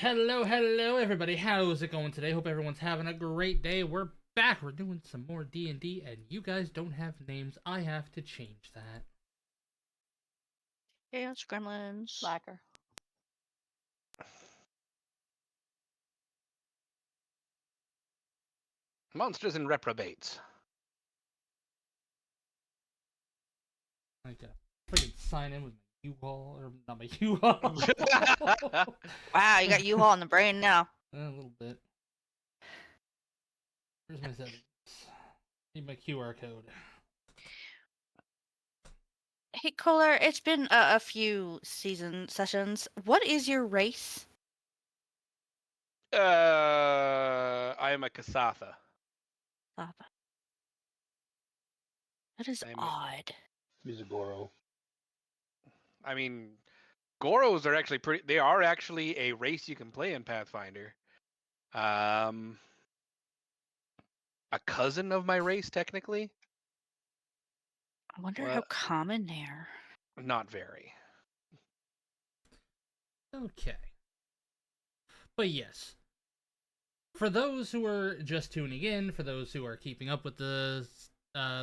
Hello, hello, everybody. How's it going today? Hope everyone's having a great day. We're back. We're doing some more D&D, and you guys don't have names. I have to change that. Chaos Gremlins. Slacker. Monsters and reprobates. Like a freaking sign in with my U-Haul, or not my U-Haul. Wow, you got U-Haul in the brain now. A little bit. Where's my settings? Need my QR code. Hey, Kohler, it's been a few sessions. What is your race? I am a Kasatha. Stop it. That is I'm- odd. He's a Goro. I mean, Goros are actually pretty. They are actually a race you can play in Pathfinder. A cousin of my race, technically. I wonder how Well- common they are. Not very. Okay. But yes. For those who are just tuning in, for those who are keeping up with the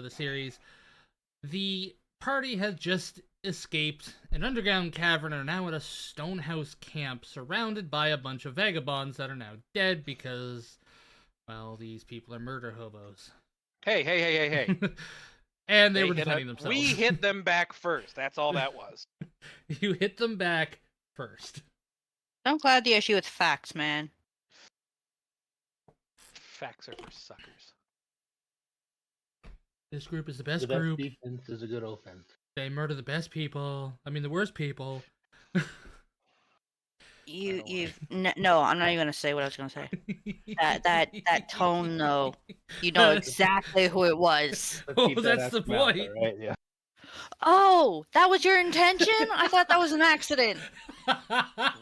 series, the party has just escaped an underground cavern and are now at a stonehouse camp surrounded by a bunch of vagabonds that are now dead because, well, these people are murder hobos. Hey. And they were hit defending us- themselves. We hit them back first. That's all that was. You hit them back first. I'm glad the issue with facts, man. Facts are for suckers. This group is the best The best group. defense is a good offense. They murder the best people. I mean, the worst people. No, I'm not even gonna say what I was gonna say. That tone, though. You know exactly who it was. Let's Oh, keep that that's the out mouth, point. Right? Yeah. Oh, that was your intention? I thought that was an accident.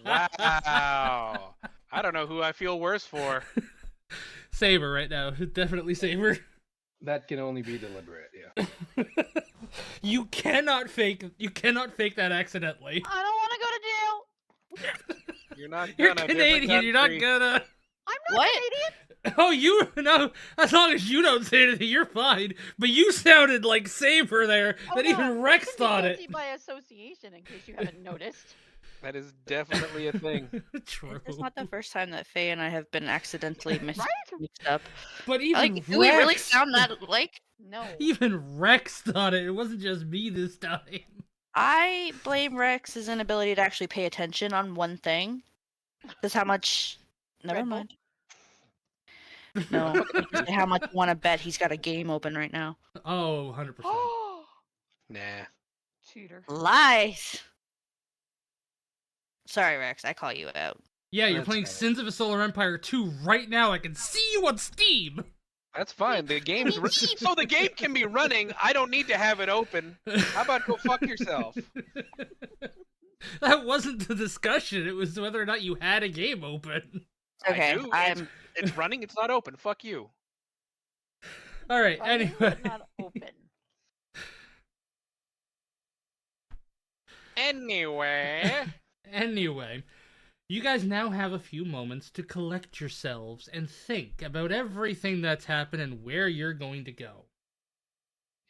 Wow. I don't know who I feel worse for. Saber right now. Definitely Saber. That can only be deliberate. Yeah. You cannot fake that accidentally. I don't want to go to jail. You're not You're gonna. Canadian, you're not country. gonna. I'm not What? Canadian. Oh, you no. As long as you don't say anything, you're fine. But you sounded like Saber there. Oh, That no, even Rex could be thought it. guilty by association, in case you haven't noticed. That is definitely a thing. True. It's not the first time that Faye and I have been accidentally mixed Right? up. But even Like, do we really Rex- sound that like? No. Even Rex thought it. It wasn't just me this time. I blame Rex's inability to actually pay attention on one thing. Just how much. Never Red Bull? mind. No, just how much you want to bet he's got a game open right now. Oh, 100%. Nah. Cheater. Lies. Sorry, Rex. I call you out. Yeah, you're That's playing fine. Sins of a Solar Empire 2 right now. I can see you on Steam. That's fine. The game's so the game can be running. I don't need to have it open. How about go fuck yourself? That wasn't the discussion. It was whether or not you had a game open. Okay, I do. I'm. It's running. It's not open. Fuck you. All right. Running, Anyway, but not open. Anyway. you guys now have a few moments to collect yourselves and think about everything that's happened and where you're going to go.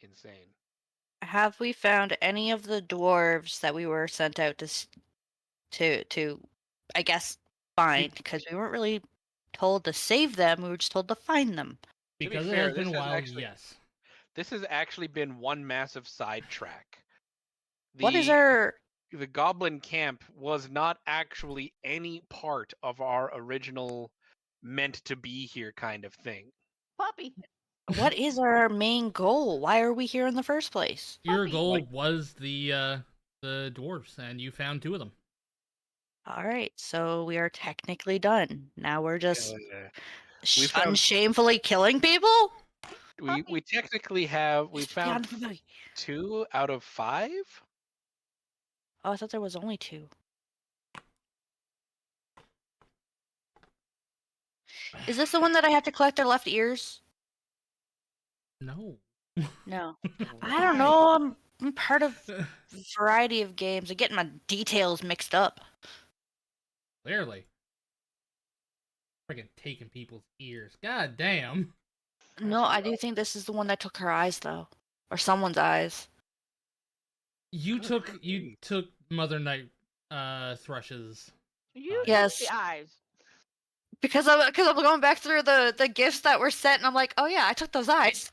Insane. Have we found any of the dwarves that we were sent out to I guess find? Because we weren't really told to save them. We were just told to find them. be Because fair, it has been a this has while, actually- yes. This has actually been one massive sidetrack. What is our? The Goblin Camp was not actually any part of our original meant to be here kind of thing. Puppy. What is our main goal? Why are we here in the first place? Your Puppy. goal Like- was the dwarves, and you found 2 of them. All right, so we are technically done. Now we're just We found- unshamefully killing people. We technically have we Just found beyond the- 2 out of 5. Oh, I thought there was only 2. Is this the one that I have to collect their left ears? No. No. I don't know. I'm part of a variety of games. I'm getting my details mixed up. Clearly. Freaking taking people's ears. God damn. No, I do think this is the one that took her eyes, though, or someone's eyes. You Good took grief. Mother Night Thrush's. You took Yes. the eyes. Because I'm going back through the gifts that were sent, and I'm like, oh yeah, I took those eyes.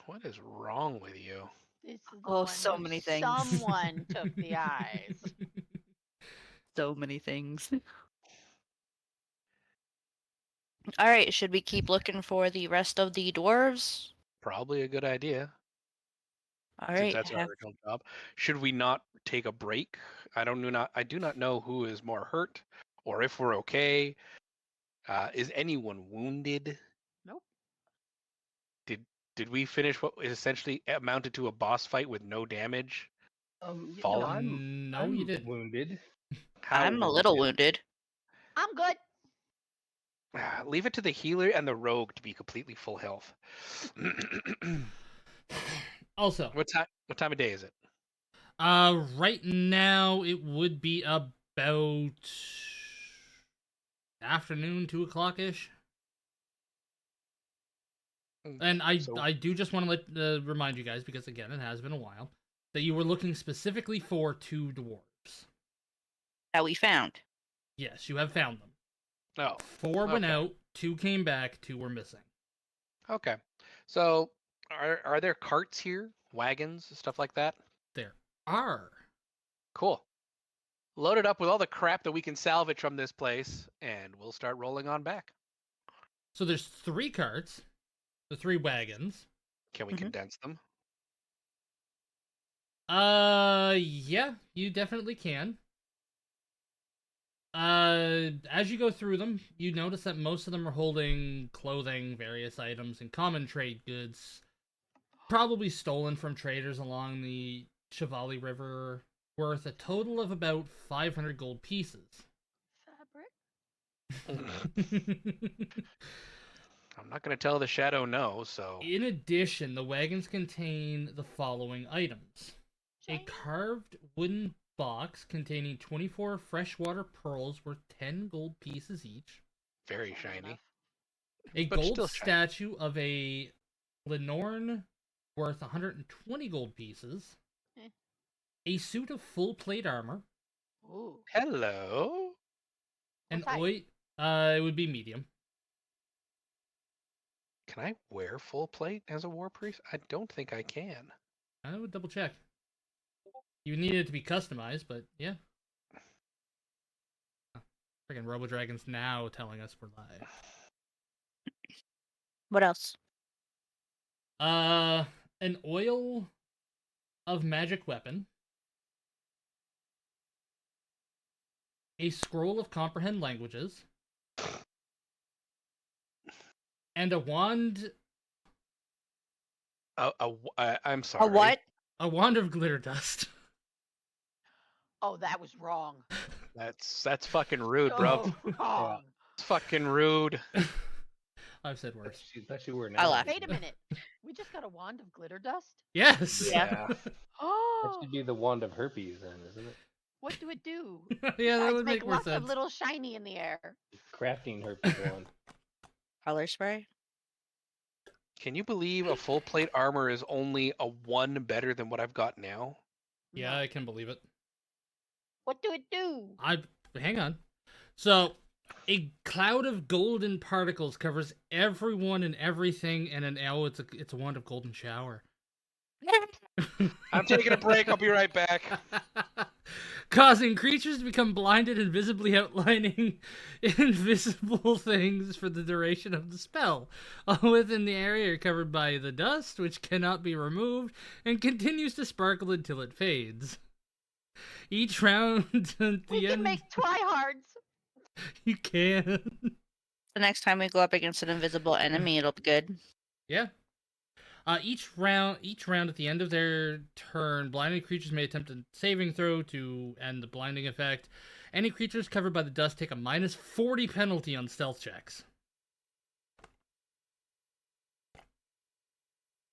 What is wrong with you? This is the Oh, one so where many things. someone took the eyes. So many things. All right, should we keep looking for the rest of the dwarves? Probably a good idea, All since right. that's our original job. Should we not take a break? I do not know who is more hurt, or if we're okay. Is anyone wounded? Nope. Did we finish what is essentially amounted to a boss fight with no damage? No, Fallen? No, you I'm didn't. wounded. How I'm a little wounded. I'm good. Leave it to the healer and the rogue to be completely full health. Also, What time of day is it? right now it would be about afternoon, 2:00 ish. And So- I do just want to remind you guys, because again it has been a while, that you were looking specifically for 2 dwarves. That we found. Yes, you have found them. Oh, 4 went okay. out, 2 came back, 2 were missing. okay. So, are there carts here, wagons, stuff like that? There are. Cool. Load it up with all the crap that we can salvage from this place, and we'll start rolling on back. So there's 3 carts, the 3 wagons. Can we Mhm. condense them? Yeah, you definitely can. As you go through them, you notice that most of them are holding clothing, various items, and common trade goods, probably stolen from traders along the Chevali River, worth a total of about 500 gold pieces. Fabric. I'm not going to tell the shadow no, so In addition, the wagons contain the following items: a Shiny. carved wooden box containing 24 freshwater pearls worth 10 gold pieces each, very Shiny shiny. enough. a But gold still shiny. statue of a Lenorn worth 120 gold pieces, Eh. a suit of full plate armor, Ooh. Hello. an size? it would be medium. Can I wear full plate as a war priest? I don't think I can. I would double check. You need it to be customized, but yeah. Freaking Robo Dragon's now telling us we're live. What else? An oil of magic weapon, a scroll of comprehend languages, and a wand. I'm sorry. A what? A wand of glitter dust. Oh, that was wrong. That's fucking rude, bro. So wrong. It's fucking rude. I've said worse. That's you were I laughed. Wait a minute. We just got a wand of glitter dust? Yes. Yeah. That Oh, should be the wand of herpes, then, isn't it? what do it do? Yeah, that Besides would make more lots sense. of little shiny in the air. Crafting herpes wand. Color spray? Can you believe a full plate armor is only a 1 better than what I've got now? Yeah, No. I can believe it. What do it do? Hang on. So, a cloud of golden particles covers everyone and everything, and it's a wand of golden shower. I'm taking a break. I'll be right back. Causing creatures to become blinded and visibly outlining invisible things for the duration of the spell. All within the area are covered by the dust, which cannot be removed, and continues to sparkle until it fades. Each round at We the can end, make tryhards. you can. The next time we go up against an invisible enemy, it'll be good. Yeah. Each round at the end of their turn, blinded creatures may attempt a saving throw to end the blinding effect. Any creatures covered by the dust take a minus 40 penalty on stealth checks.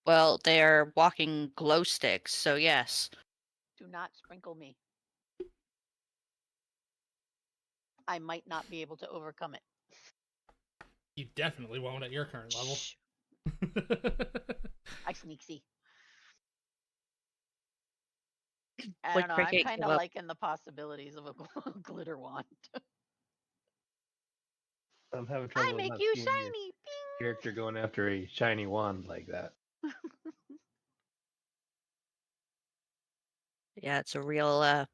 Well, they are walking glow sticks, so yes. Do not sprinkle me. I might not be able to overcome it. You definitely won't at your current level. Shh, I sneaky. I Would don't know. I'm Cricket kind give of up? liking the possibilities of a glitter wand. I'm having I trouble make not you seeing your shiny. Bing. character going after a shiny wand like that. Yeah, it's a real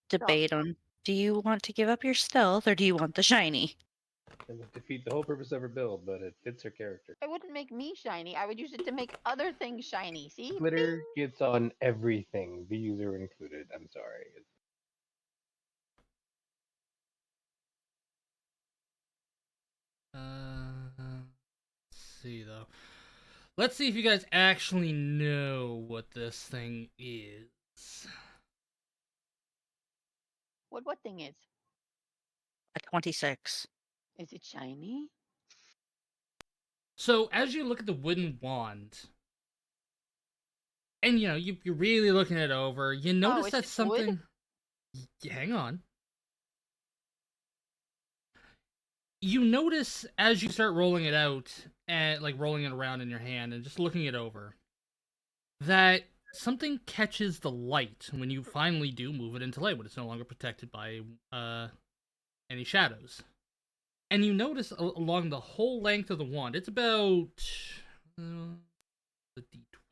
debate on, do you want to give up your stealth or do you want the shiny? It would defeat the whole purpose of her build, but it fits her character. It wouldn't make me shiny. I would use it to make other things shiny. See? Glitter gets on everything, the user included. I'm sorry. Let's see though. Let's see if you guys actually know what this thing is. What thing is? A 26. Is it shiny? So as you look at the wooden wand, and you're really looking it over, you notice it's that just wood? something. Hang on. You notice as you start rolling it out and like rolling it around in your hand and just looking it over that something catches the light when you finally do move it into light when it's no longer protected by any shadows. And you notice along the whole length of the wand, it's about the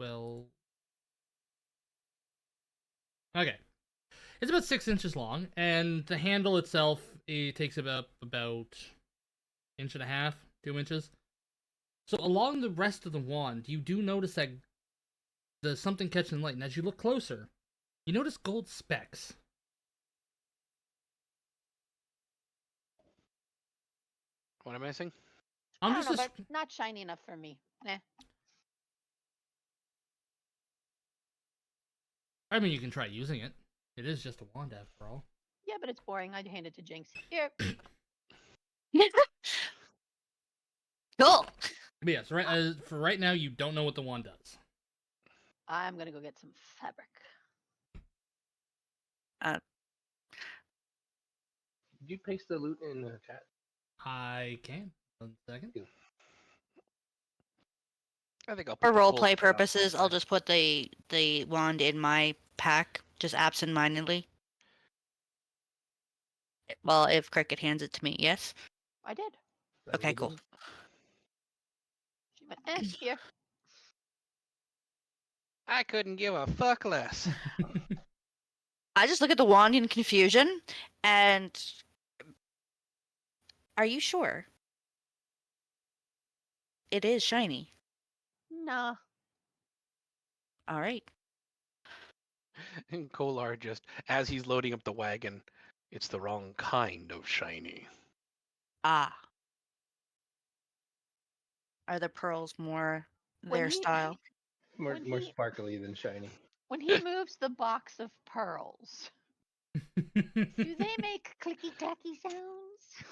D12. Okay, it's about 6 inches long, and the handle itself it takes about inch and a half, 2 inches. So along the rest of the wand, you do notice that the something catching light, and as you look closer, you notice gold specks. What am I missing? I I'm don't just know, but not shiny enough for me. I mean, you can try using it. It is just a wand after all. Yeah, but it's boring. I'd hand it to Jinx. Here. Cool. But yes, for right now, you don't know what the wand does. I'm gonna go get some fabric. Did you paste the loot in the chat? I can. 1 second. I think I'll put For the full roleplay set up purposes, on I'll my- just put the wand in my pack, just absentmindedly. Well, if Cricket hands it to me, yes? I did. Okay, cool. She went, here. I couldn't give a fuck less. I just look at the wand in confusion, and are you sure? It is shiny. Nah. All right. And Kolar just, as he's loading up the wagon, it's the wrong kind of shiny. Ah. Are the pearls more When their he- style? More When more he- sparkly than shiny. When he moves the box of pearls, do they make clicky clacky sounds?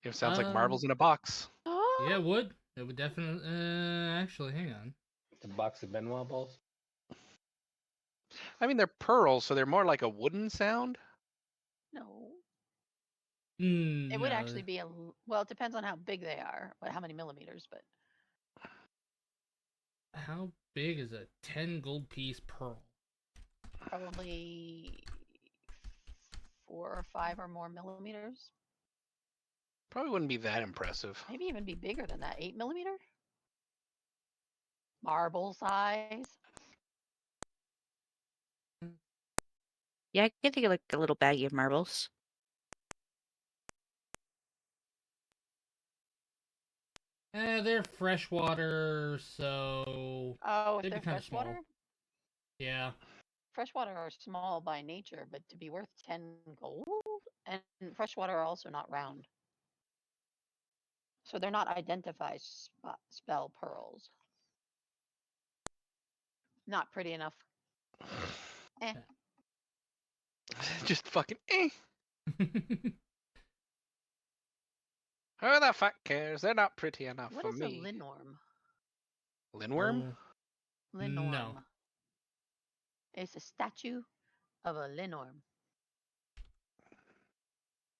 It sounds like marbles in a box. Yeah, it would. It would definitely. Actually, hang on. It's a box of Benoit balls. I mean, they're pearls, so they're more like a wooden sound. No. It would No. actually be well, it depends on how big they are, how many millimeters, but How big is a 10 gold piece pearl? probably 4 or 5 or more millimeters. Probably wouldn't be that impressive. Maybe even be bigger than that. 8 millimeter? Marble size. Yeah, I can think of like a little baggie of marbles. They're freshwater, so Oh, if they'd be they're kind of small. freshwater? Yeah. Freshwater are small by nature, but to be worth 10 gold? And freshwater are also not round. So they're not identified spell pearls. Not pretty enough. Eh. Just fucking Who the fuck cares? They're not pretty enough What for is me. a linworm? Linworm? Linnorm. No. It's a statue of a linnorm.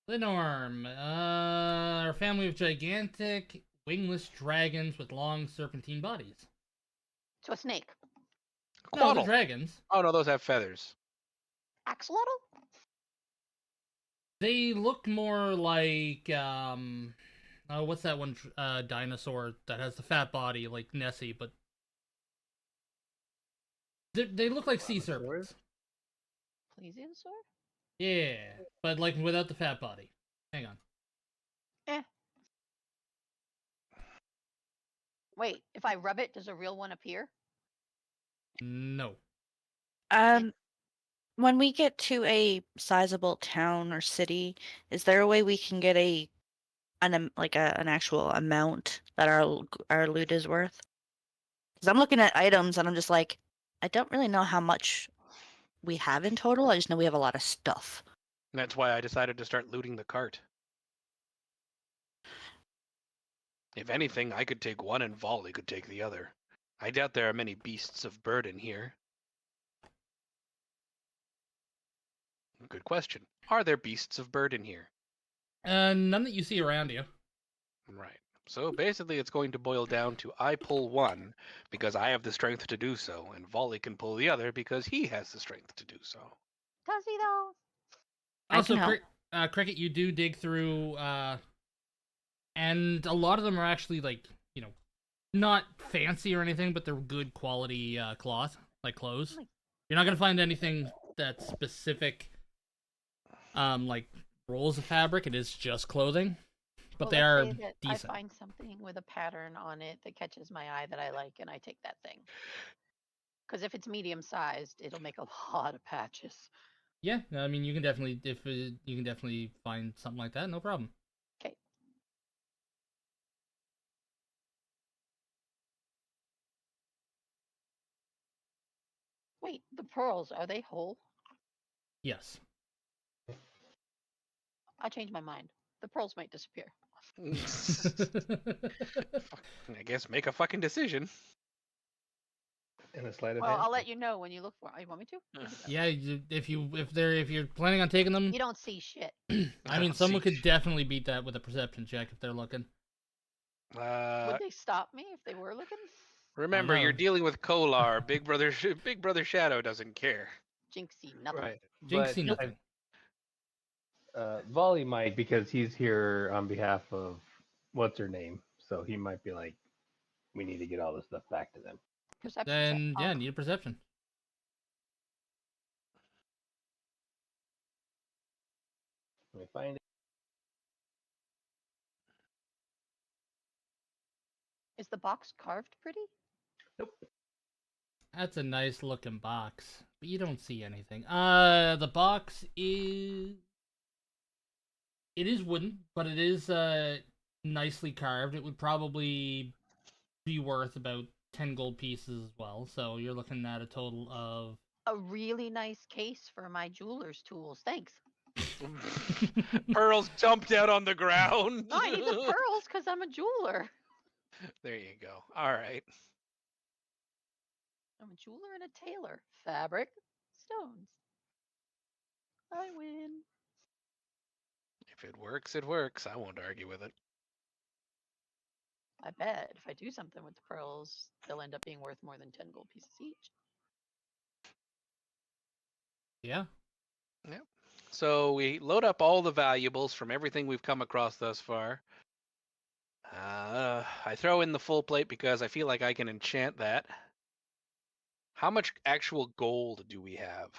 The norm. Our family of gigantic, wingless dragons with long serpentine bodies. So a snake. No, the Quaddle. dragons. Oh no, those have feathers. Axolotl? They look more like oh, what's that one dinosaur that has the fat body like Nessie, but they look like sea serpents. Plesiosaur? Yeah, but like without the fat body. Hang on. Wait, if I rub it, does a real one appear? No. When we get to a sizable town or city, is there a way we can get an actual amount that our loot is worth? Because I'm looking at items and I'm just like, I don't really know how much we have in total. I just know we have a lot of stuff. And that's why I decided to start looting the cart. If anything, I could take one and Volley could take the other. I doubt there are many beasts of burden here. Good question. Are there beasts of burden here? None that you see around you. Right. So basically it's going to boil down to I pull one because I have the strength to do so, and Volley can pull the other because he has the strength to do so. Does he though? I can help. Cricket, you do dig through, and a lot of them are actually like, not fancy or anything, but they're good quality cloth, like clothes. You're not gonna find anything that's specific, like rolls of fabric. It is just clothing, but they let's are say that decent. I find something with a pattern on it that catches my eye that I like, and I take that thing. Because if it's medium sized, it'll make a lot of patches. Yeah, I mean, you can definitely you can definitely find something like that, no problem. Okay. Wait, the pearls, are they whole? Yes. I changed my mind. The pearls might disappear. I guess make a fucking decision. And a sleight of Well, hand. I'll let you know when you look for it. You want me to? Ugh. Yeah, if you're planning on taking them, You don't see shit. I mean, someone could definitely beat that with a perception check if they're looking. Would they stop me if they were looking? Remember, know. you're dealing with Kolar. Big Brother Shadow doesn't care. Jinxie, nothing. Right. Jinxie But nothing. Volley might, because he's here on behalf of what's her name, so he might be like, we need to get all this stuff back to them. Perception Then check. yeah, need a perception. Let me find it. Is the box carved pretty? That's a nice looking box, but you don't see anything. The box is wooden, but it is nicely carved. It would probably be worth about 10 gold pieces as well. So you're looking at a total of A really nice case for my jeweler's tools. Thanks. Pearls jumped out on the ground. No, I need the pearls because I'm a jeweler. There you go. All right. I'm a jeweler and a tailor. Fabric, stones. I win. If it works, it works. I won't argue with it. I bet if I do something with the pearls, they'll end up being worth more than 10 gold pieces each. yeah. Yep. So we load up all the valuables from everything we've come across thus far. I throw in the full plate because I feel like I can enchant that. How much actual gold do we have?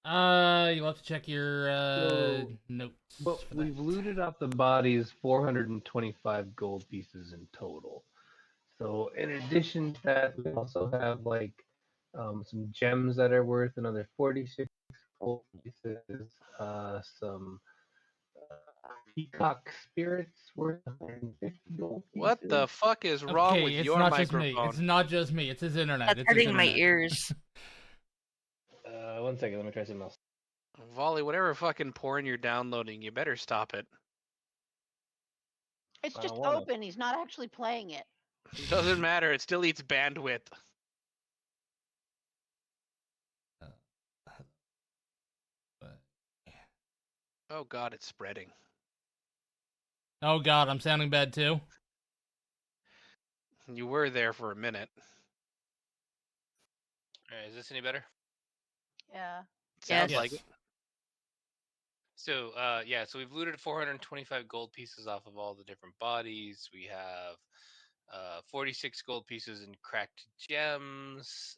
You'll have to check your notes. But for we've that. looted off the bodies 425 gold pieces in total. So in addition to that, we also have like some gems that are worth another 46 gold pieces, some peacock spirits worth 150 gold pieces. What the fuck is wrong Okay, with it's your not just me. microphone? It's not just me. It's his internet. That's It's his hurting my internet. ears. 1 second, let me try something else. Volley, whatever fucking porn you're downloading, you better stop it. It's I just don't wanna. open. He's not actually playing it. Doesn't matter. It still eats bandwidth. Oh God, it's spreading. Oh God, I'm sounding bad too. You were there for a minute. All right, is this any better? Yeah. Sounds Yes. like it. So, yeah, so we've looted 425 gold pieces off of all the different bodies. We have 46 gold pieces in cracked gems.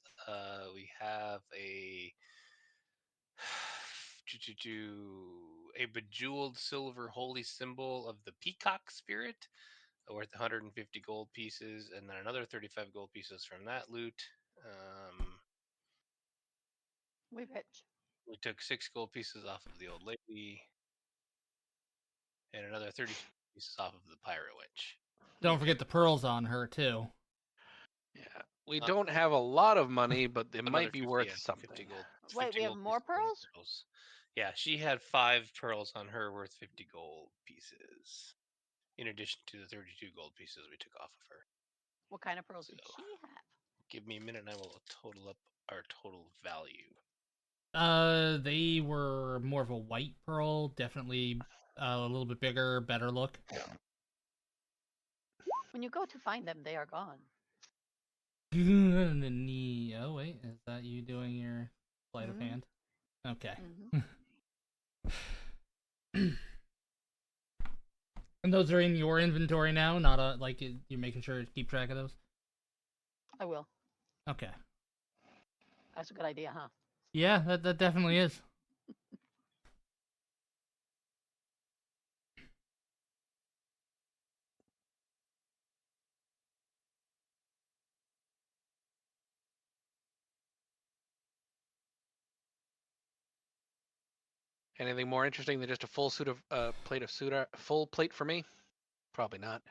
We have a a bejeweled silver holy symbol of the peacock spirit, worth 150 gold pieces, and then another 35 gold pieces from that loot. We rich. We took 6 gold pieces off of the old lady, and another 30 pieces off of the pirate witch. Don't forget the pearls on her too. Yeah. We Uh, don't have a lot of money, but it Another might be 50, worth yeah, something. 50 gold. Wait, 50 we have gold more pieces in pearls? pearls. Yeah, she had 5 pearls on her worth 50 gold pieces, in addition to the 32 gold pieces we took off of her. What kind of pearls So, did she have? give me a minute and I will total up our total value. They were more of a white pearl, definitely a little bit bigger, better look. When you go to find them, they are gone. Oh wait, is that you doing your sleight of Mhm. hand? Okay. Hmm. And those are in your inventory now, not like you're making sure to keep track of those. I will. Okay. That's a good idea, huh? Yeah, that definitely is. Anything more interesting than just a full suit of full plate for me? Probably not.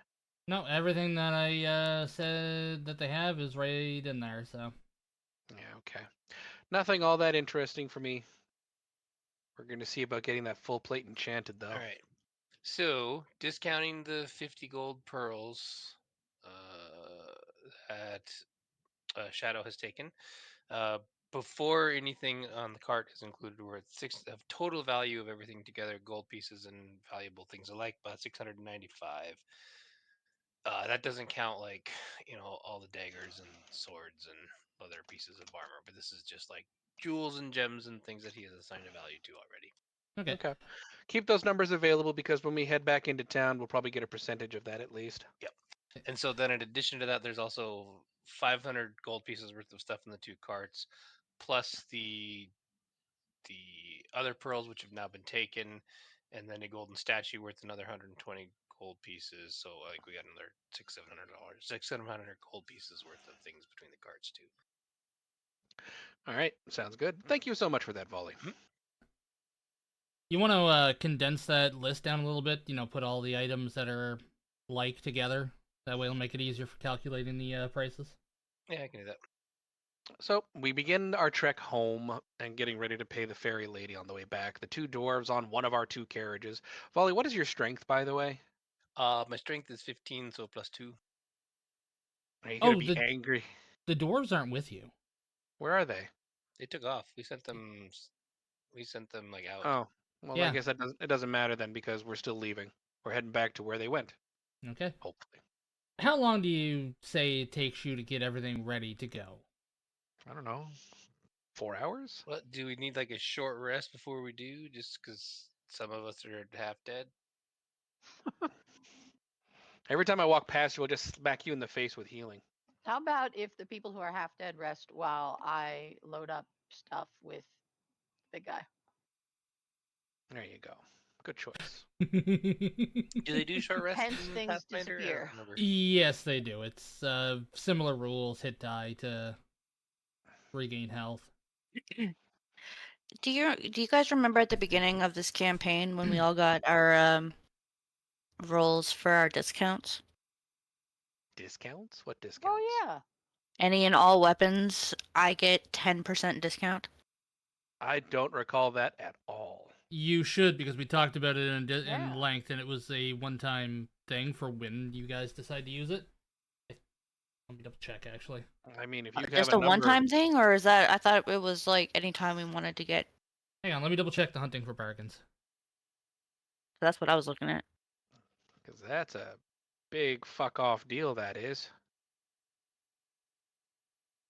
No, everything that I said that they have is right in there. So Yeah, okay. Nothing all that interesting for me. We're gonna see about getting that full plate enchanted though. All right. So, discounting the 50 gold pearls that Shadow has taken, uh, before anything on the cart is included, we're at total value of everything together, gold pieces and valuable things alike, about 695. That doesn't count all the daggers and swords and other pieces of armor, but this is just like jewels and gems and things that he has assigned a value to already. okay. Okay. Keep those numbers available because when we head back into town, we'll probably get a percentage of that at least. Yep. And so then in addition to that, there's also 500 gold pieces worth of stuff in the 2 carts, plus the other pearls which have now been taken, and then a golden statue worth another 120 gold pieces. So like we got another $600 gold pieces worth of things between the carts too. All right, sounds good. Thank you so much for that, Volley. You want to condense that list down a little bit? Put all the items that are like together. That way, it'll make it easier for calculating the prices. Yeah, I can do that. So we begin our trek home and getting ready to pay the ferry lady on the way back. The 2 dwarves on one of our 2 carriages. Volley, what is your strength, by the way? My strength is 15, so +2. Are you gonna Oh, be angry? the dwarves aren't with you. Where are they? They took off. We sent them. Like out. Oh, well, I Yeah. guess it doesn't matter then because we're still leaving. We're heading back to where they went, Okay. hopefully. How long do you say it takes you to get everything ready to go? I don't know. 4 hours? What do we need? Like a short rest before we do, just because some of us are half dead. Every time I walk past you, I'll just smack you in the face with healing. How about if the people who are half dead rest while I load up stuff with big guy? There you go. Good choice. Do they do short rest? Hence in things Pathfinder? I don't disappear. remember. Yes, they do. It's similar rules. Hit die to regain health. Do you guys remember at the beginning of this campaign when we all got our rolls for our discounts? Discounts? What discounts? Oh yeah. Any and all weapons, I get 10% discount. I don't recall that at all. You should, because we talked about it in Yeah. length, and it was a one-time thing for when you guys decide to use it. Let me double check, actually. I mean, if you have Just a a number... one-time thing, or is that? I thought it was like anytime we wanted to get. Hang on, let me double check the hunting for bargains. That's what I was looking at. Because that's a big fuck off deal, that is.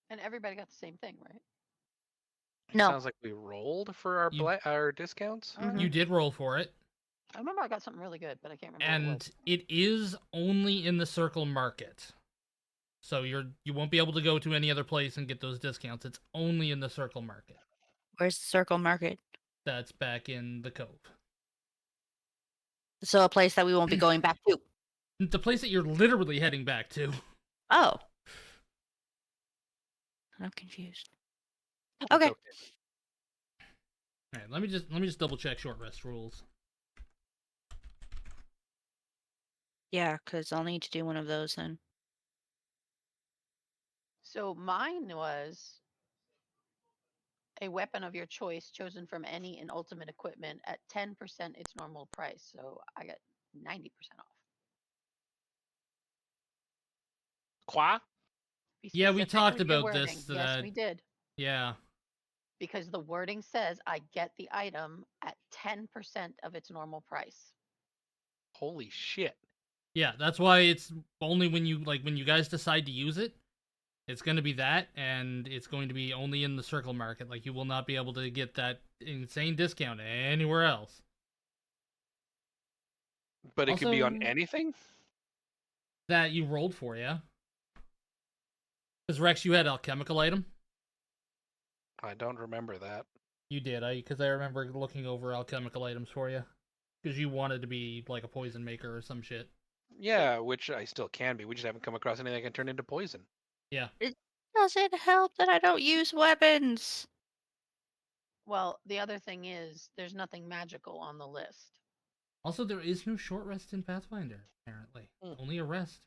And everybody got the same thing, right? It No. sounds like we rolled for our our discounts. Mhm. You did roll for it, I remember I got something really good, but I can't remember what it was. and it is only in the Circle Market. So you won't be able to go to any other place and get those discounts. It's only in the Circle Market. Where's the Circle Market? That's back in the Cove. So a place that we won't be going back to. The place that you're literally heading back to. Oh. I'm confused. It's Okay. All right, let me just double check short rest rules. Yeah, because I'll need to do one of those then. So mine was a weapon of your choice chosen from any and ultimate equipment at 10% its normal price. So I got 90% off. Qua? Be Yeah, we specific talked with your about wording. this. Yes, we did. Yeah. Because the wording says I get the item at 10% of its normal price. Holy shit. Yeah, that's why it's only when you guys decide to use it, it's going to be that, and it's going to be only in the Circle Market. Like, you will not be able to get that insane discount anywhere else. But it could be on Also- anything? That you rolled for, yeah? Because Rex, you had alchemical item. I don't remember that. You did, because I remember looking over alchemical items for you. Because you wanted to be like a poison maker or some shit. Yeah, which I still can be. We just haven't come across anything that can turn into poison. Yeah. Does it help that I don't use weapons? Well, the other thing is there's nothing magical on the list. Also, there is no short rest in Pathfinder, apparently. Only a rest.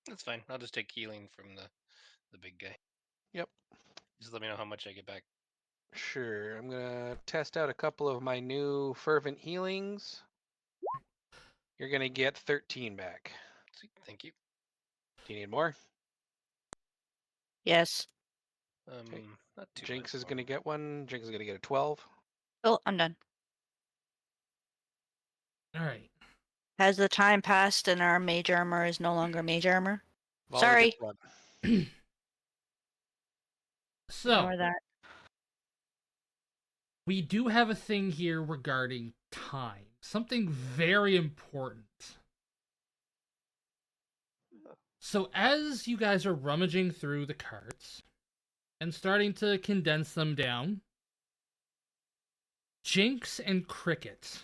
That's fine. I'll just take healing from the big guy. Yep. Just let me know how much I get back. Sure. I'm going to test out a couple of my new fervent healings. You're going to get 13 back. Sweet, thank you. Do you need more? Yes. Okay. Not too Jinx much is more. going to get one. Jinx is going to get a 12. Oh, I'm done. Alright. Has the time passed and our mage armor is no longer mage armor? Volder Sorry. gets one. So, Ignore that. we do have a thing here regarding time. Something very important. So as you guys are rummaging through the carts and starting to condense them down, Jinx and Cricket,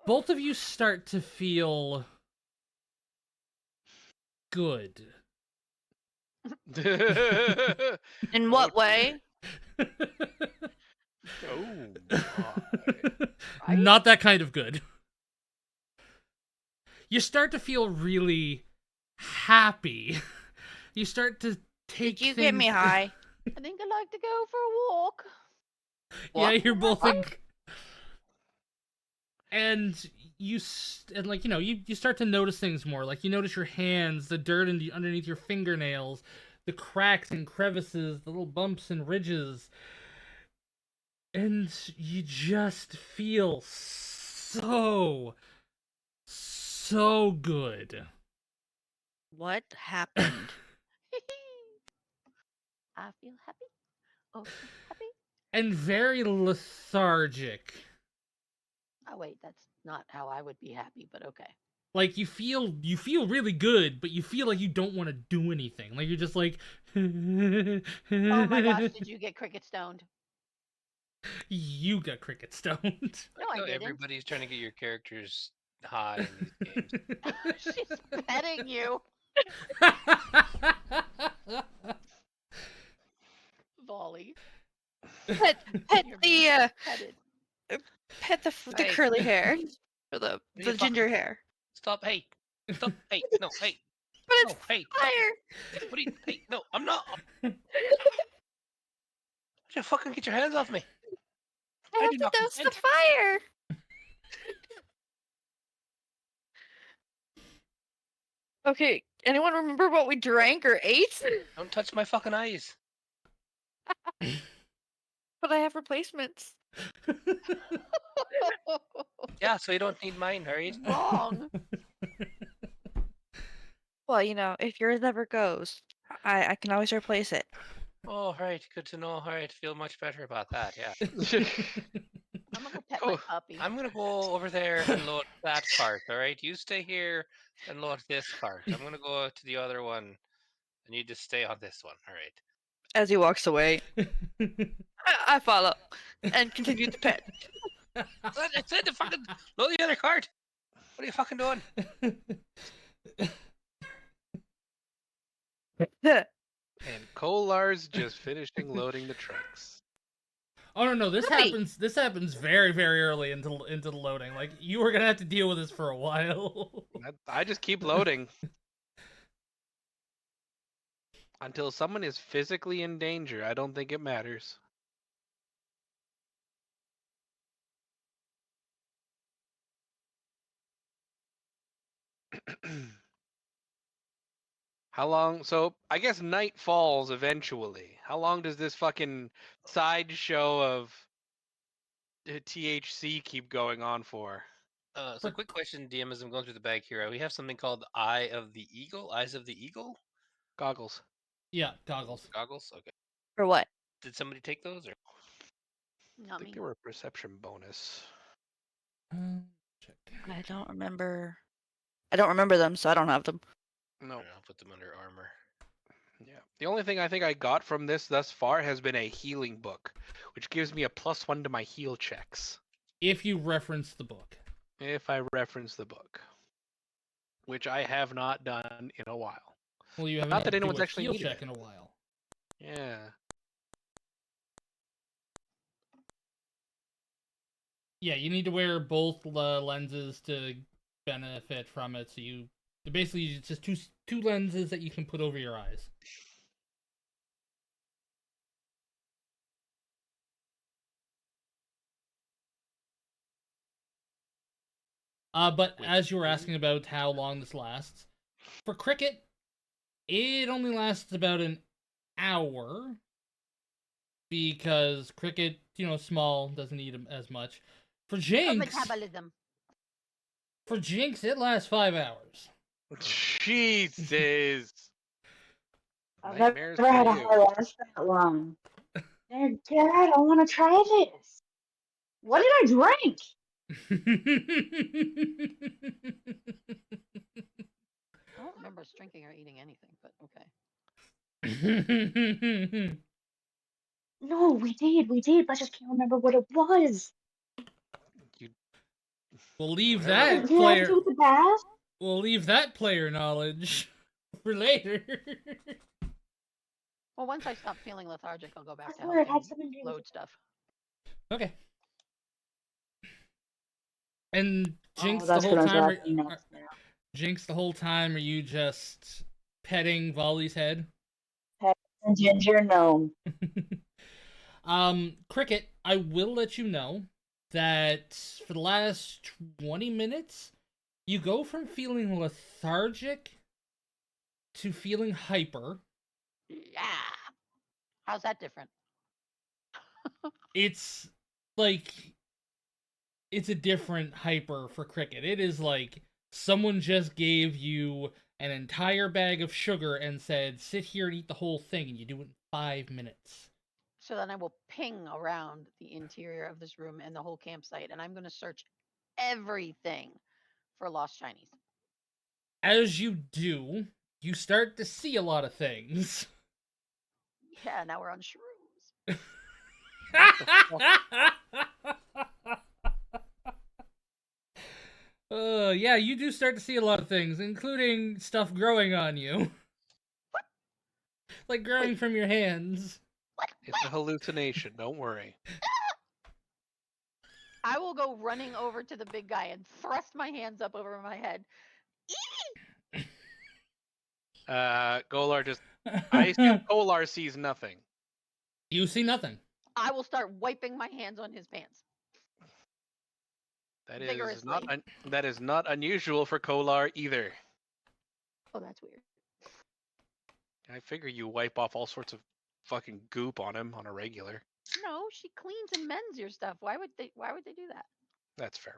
both of you start to feel good. In what way? Oh my. Right? Not that kind of good. You start to feel really happy. You start to take Did you get me things- high? I think I'd like to go for a walk. Yeah, What? you're both like, and you start to notice things more. Like you notice your hands, the dirt underneath your fingernails, the cracks and crevices, the little bumps and ridges, and you just feel so good. What happened? I feel happy. Oh, so happy. And very lethargic. Oh, wait, that's not how I would be happy, but okay. Like you feel really good, but you feel like you don't want to do anything. Like you're just like, Oh my gosh, did you get cricket stoned? You got cricket stoned. No, I No, didn't. everybody's trying to get your characters high in these games. She's petting you. Volley. Pet You're the petted. the Hey. curly hair or the you ginger fucking- hair. Stop! Hey! Stop! Hey! No! Hey! But No! it's Hey! fire. What are you? Hey! No! I'm not. Just fucking get your hands off me! I I have do to not douse the consent. fire. Okay, anyone remember what we drank or ate? Don't touch my fucking eyes. But I have replacements. Yeah, so you don't need mine, right? Wrong. Well, if yours ever goes, I can always replace it. Oh, right. Good to know. All right. Feel much better about that. Yeah. I'm gonna go pet Oh, my puppy. I'm gonna go over there and load that cart. All right. You stay here and load this cart. I'm gonna go to the other one, and you just stay on this one. All right. As he walks away, I follow and continue to pet. I said to fucking load the other cart. What are you fucking doing? And Kolar's just finishing loading the trucks. Oh no, this Right. happens. This happens very, very early into the loading. Like you were gonna have to deal with this for a while. I just keep loading until someone is physically in danger. I don't think it matters. How long? So I guess night falls eventually. How long does this fucking sideshow of THC keep going on for? So quick question, DM, as I'm going through the bag here. We have something called Eye of the Eagle. Eyes of the Eagle? Goggles. Yeah, goggles. Goggles? Okay. For what? Did somebody take those? Or I Not think me. they were a perception bonus. Check. I don't remember. I don't remember them, so I don't have them. No. I'll put them under armor. Yeah. The only thing I think I got from this thus far has been a healing book, which gives me a +1 to my heal checks If you reference the book. if I reference the book, which I have not done in a while. Well, you haven't Not had that to do anyone's a actually heal needed check it. in a while. Yeah. Yeah, you need to wear both lenses to benefit from it. So basically it's just two lenses that you can put over your eyes. But Which as you were is- asking about how long this lasts, for cricket, it only lasts about an hour because cricket, small, doesn't eat as much. For Good Jinx, metabolism. it lasts 5 hours. Jesus. I've Nightmares never for had a you. hair last that long. Dad, I want to try this. What did I drink? I don't remember us drinking or eating anything, but okay. No, we did, but I just can't remember what it was. You We'll leave Whatever. that Did it have to player. do with the bath? We'll leave that player knowledge for later. Well, once I stop feeling lethargic, I'll go I back to swear it had helping something to do with load stuff. Okay. And Jinx, Oh, the that's whole what I was time, asking next now. Jinx, the whole time, are you just petting Volley's head? And Ginger, no. Cricket, I will let you know that for the last 20 minutes, you go from feeling lethargic to feeling hyper. Yeah. How's that different? It's like it's a different hyper for cricket. It is like someone just gave you an entire bag of sugar and said, sit here and eat the whole thing, and you do it in 5 minutes. So then I will ping around the interior of this room and the whole campsite, and I'm going to search everything for lost Chinese. As you do, you start to see a lot of things. Yeah, now we're on shrooms. Yeah, you do start to see a lot of things, including stuff growing on you. Like growing Wait. from your hands. What? It's a hallucination. Don't worry. I will go running over to the big guy and thrust my hands up over my head. Golar just. I assume Golar sees nothing. You see nothing. I will start wiping my hands on his pants. That is Vigorously. not unusual for Kolar either. Oh, that's weird. I figure you wipe off all sorts of fucking goop on him on a regular. No, she cleans and mends your stuff. Why would they do that? That's fair.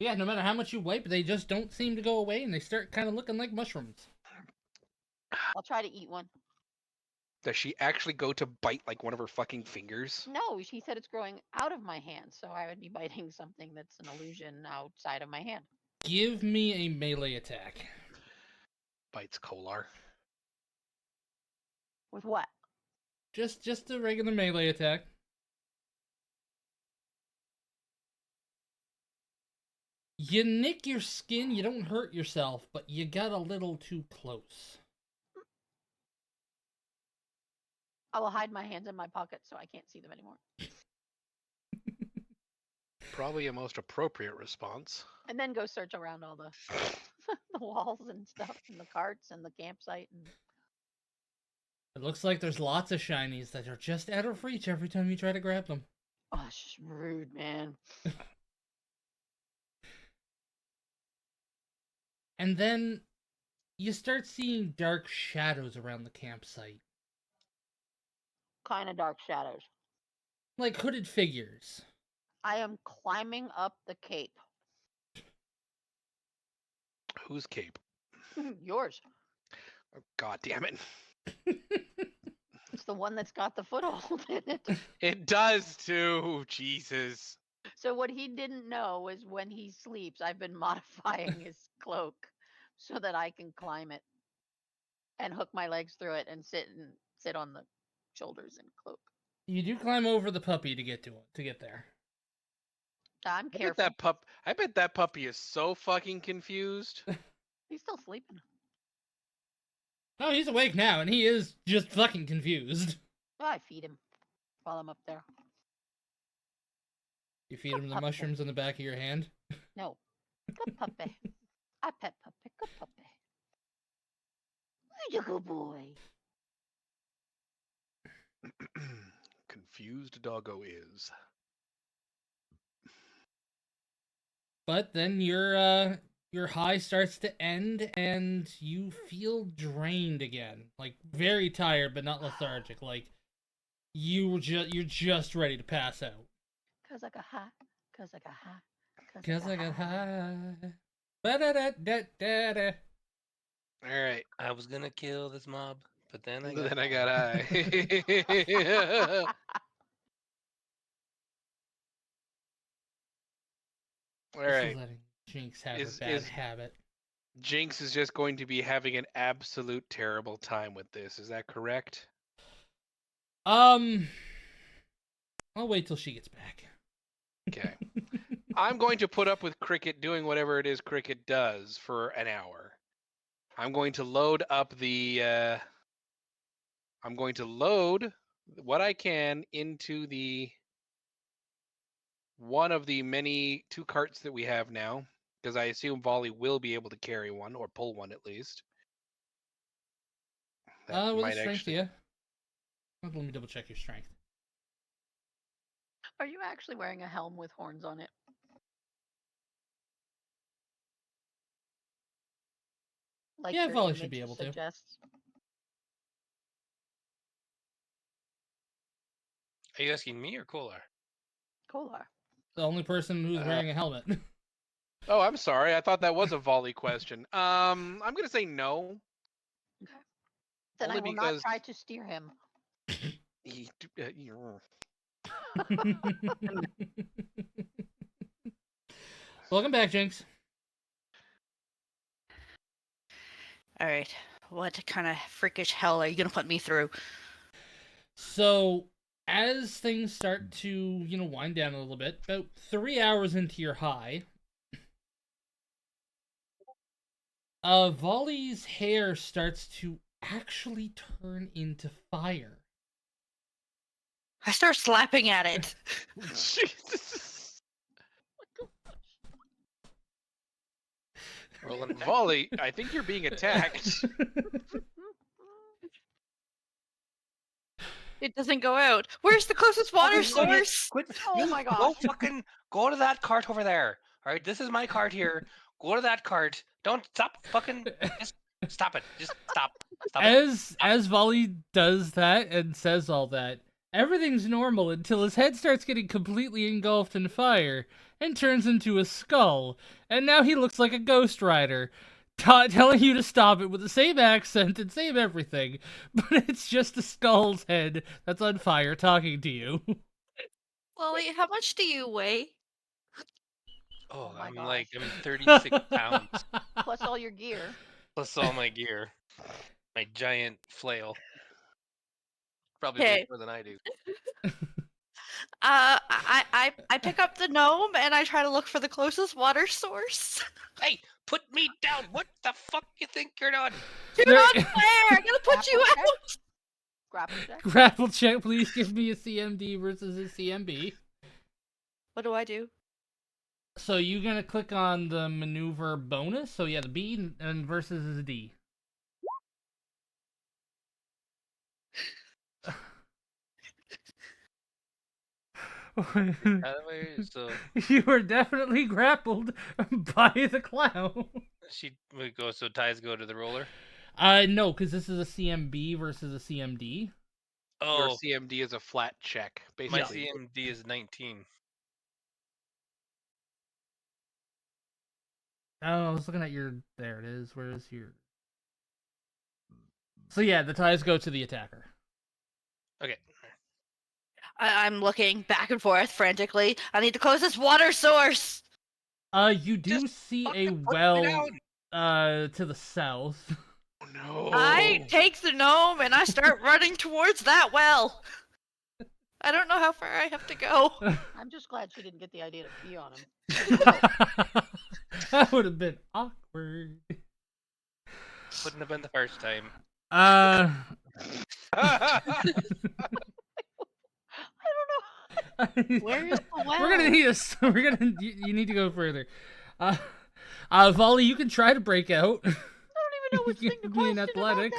Yeah, no matter how much you wipe, they just don't seem to go away, and they start kind of looking like mushrooms. I'll try to eat one. Does she actually go to bite like one of her fucking fingers? No, she said it's growing out of my hand, so I would be biting something that's an illusion outside of my hand. Give me a melee attack. Bites Kolar. With what? Just a regular melee attack. You nick your skin, you don't hurt yourself, but you got a little too close. I will hide my hands in my pocket so I can't see them anymore. Probably a most appropriate response. And then go search around all the the walls and stuff and the carts and the campsite and It looks like there's lots of shinies that are just out of reach every time you try to grab them. oh, it's just rude, man. And then you start seeing dark shadows around the campsite. Kind of dark shadows. Like hooded figures. I am climbing up the cape. Whose cape? Yours. Oh, God damn it. It's the one that's got the foothold in it. It does too. Jesus. So what he didn't know is when he sleeps, I've been modifying his cloak so that I can climb it and hook my legs through it and sit on the shoulders and cloak. You do climb over the puppy to get there. I'm I bet careful. that puppy is so fucking confused. He's still sleeping. Oh, he's awake now, and he is just fucking confused. Oh, I feed him while I'm up there. You feed him the mushrooms on the back of your hand. No. Good puppy. I pet puppy. Good puppy. You're a good boy. Confused doggo is. But then your high starts to end, and you feel drained again. Like, very tired, but not lethargic. Like, you're just ready to pass out. Cause I got high. Cause I got high. Cause I got high. Ba-da-da-da-da-da. All right. I was gonna kill this mob, but then I Then I got got high. All This is right. letting Jinx have Is- a bad is- habit. Jinx is just going to be having an absolute terrible time with this. Is that correct? I'll wait till she gets back. Okay. I'm going to put up with Cricket doing whatever it is Cricket does for an hour. I'm going to load up the. I'm going to load what I can into the one of the many 2 carts that we have now, because I assume Volley will be able to carry one or pull one at least. That With might a strength, actually. yeah. Let me double check your strength. Are you actually wearing a helm with horns on it? Like Yeah, your Volley should image be able to. suggests? Are you asking me or Kolar? Kolar. The only person who's wearing a helmet. Oh, I'm sorry. I thought that was a Volley question. I'm gonna say no. Then Only I will because- not try to steer him. Welcome back, Jinx. All right. What kind of freakish hell are you gonna put me through? So, as things start to, wind down a little bit, about 3 hours into your high, Volley's hair starts to actually turn into fire. I start slapping at it. Jesus. Roll an attack. Volley, I think you're being attacked. It doesn't go out. Where's the closest water Fucking idiot. source? Quit. Oh you my Go gosh. fucking go to that cart over there. All right, this is my cart here. Go to that cart. Don't stop fucking. Just stop it. Just stop. Stop it. As Volley does that and says all that, Everything's normal until his head starts getting completely engulfed in fire and turns into a skull, and now he looks like a ghost rider, telling you to stop it with the same accent and same everything, but it's just a skull's head that's on fire talking to you. Wally, how much do you weigh? Oh, my I'm gosh. 36 pounds Plus all your gear. plus all my gear. My giant flail. Probably Okay. weighs more than I do. I pick up the gnome and I try to look for the closest water source. Hey, put me down! What the fuck you think you're doing? Do There- not flare! I'm gonna put you Grapple check? out! Grapple check. Grapple check, please give me a CMD versus a CMB. What do I do? So you're gonna click on the maneuver bonus. So yeah, the B and versus is a D. So You were definitely grappled by the clown. we go. So ties go to the roller. No, because this is a CMB versus a CMD. Your Oh, CMD is a flat check, my basically. CMD is 19. Oh, I was looking at your. There it is. Where is your? So yeah, the ties go to the attacker. Okay. I'm looking back and forth frantically. I need the closest water source! You do Just see a fucking put me well, down. to the south. Oh, no. I take the gnome and I start running towards that well. I don't know how far I have to go. I'm just glad she didn't get the idea to pee on him. That would have been awkward. Wouldn't have been the first time. I don't know. Where is the well? We're gonna need a. We're gonna. You need to go further. Volley, you can try to break out. I don't even know which thing to Give me an question about athletics.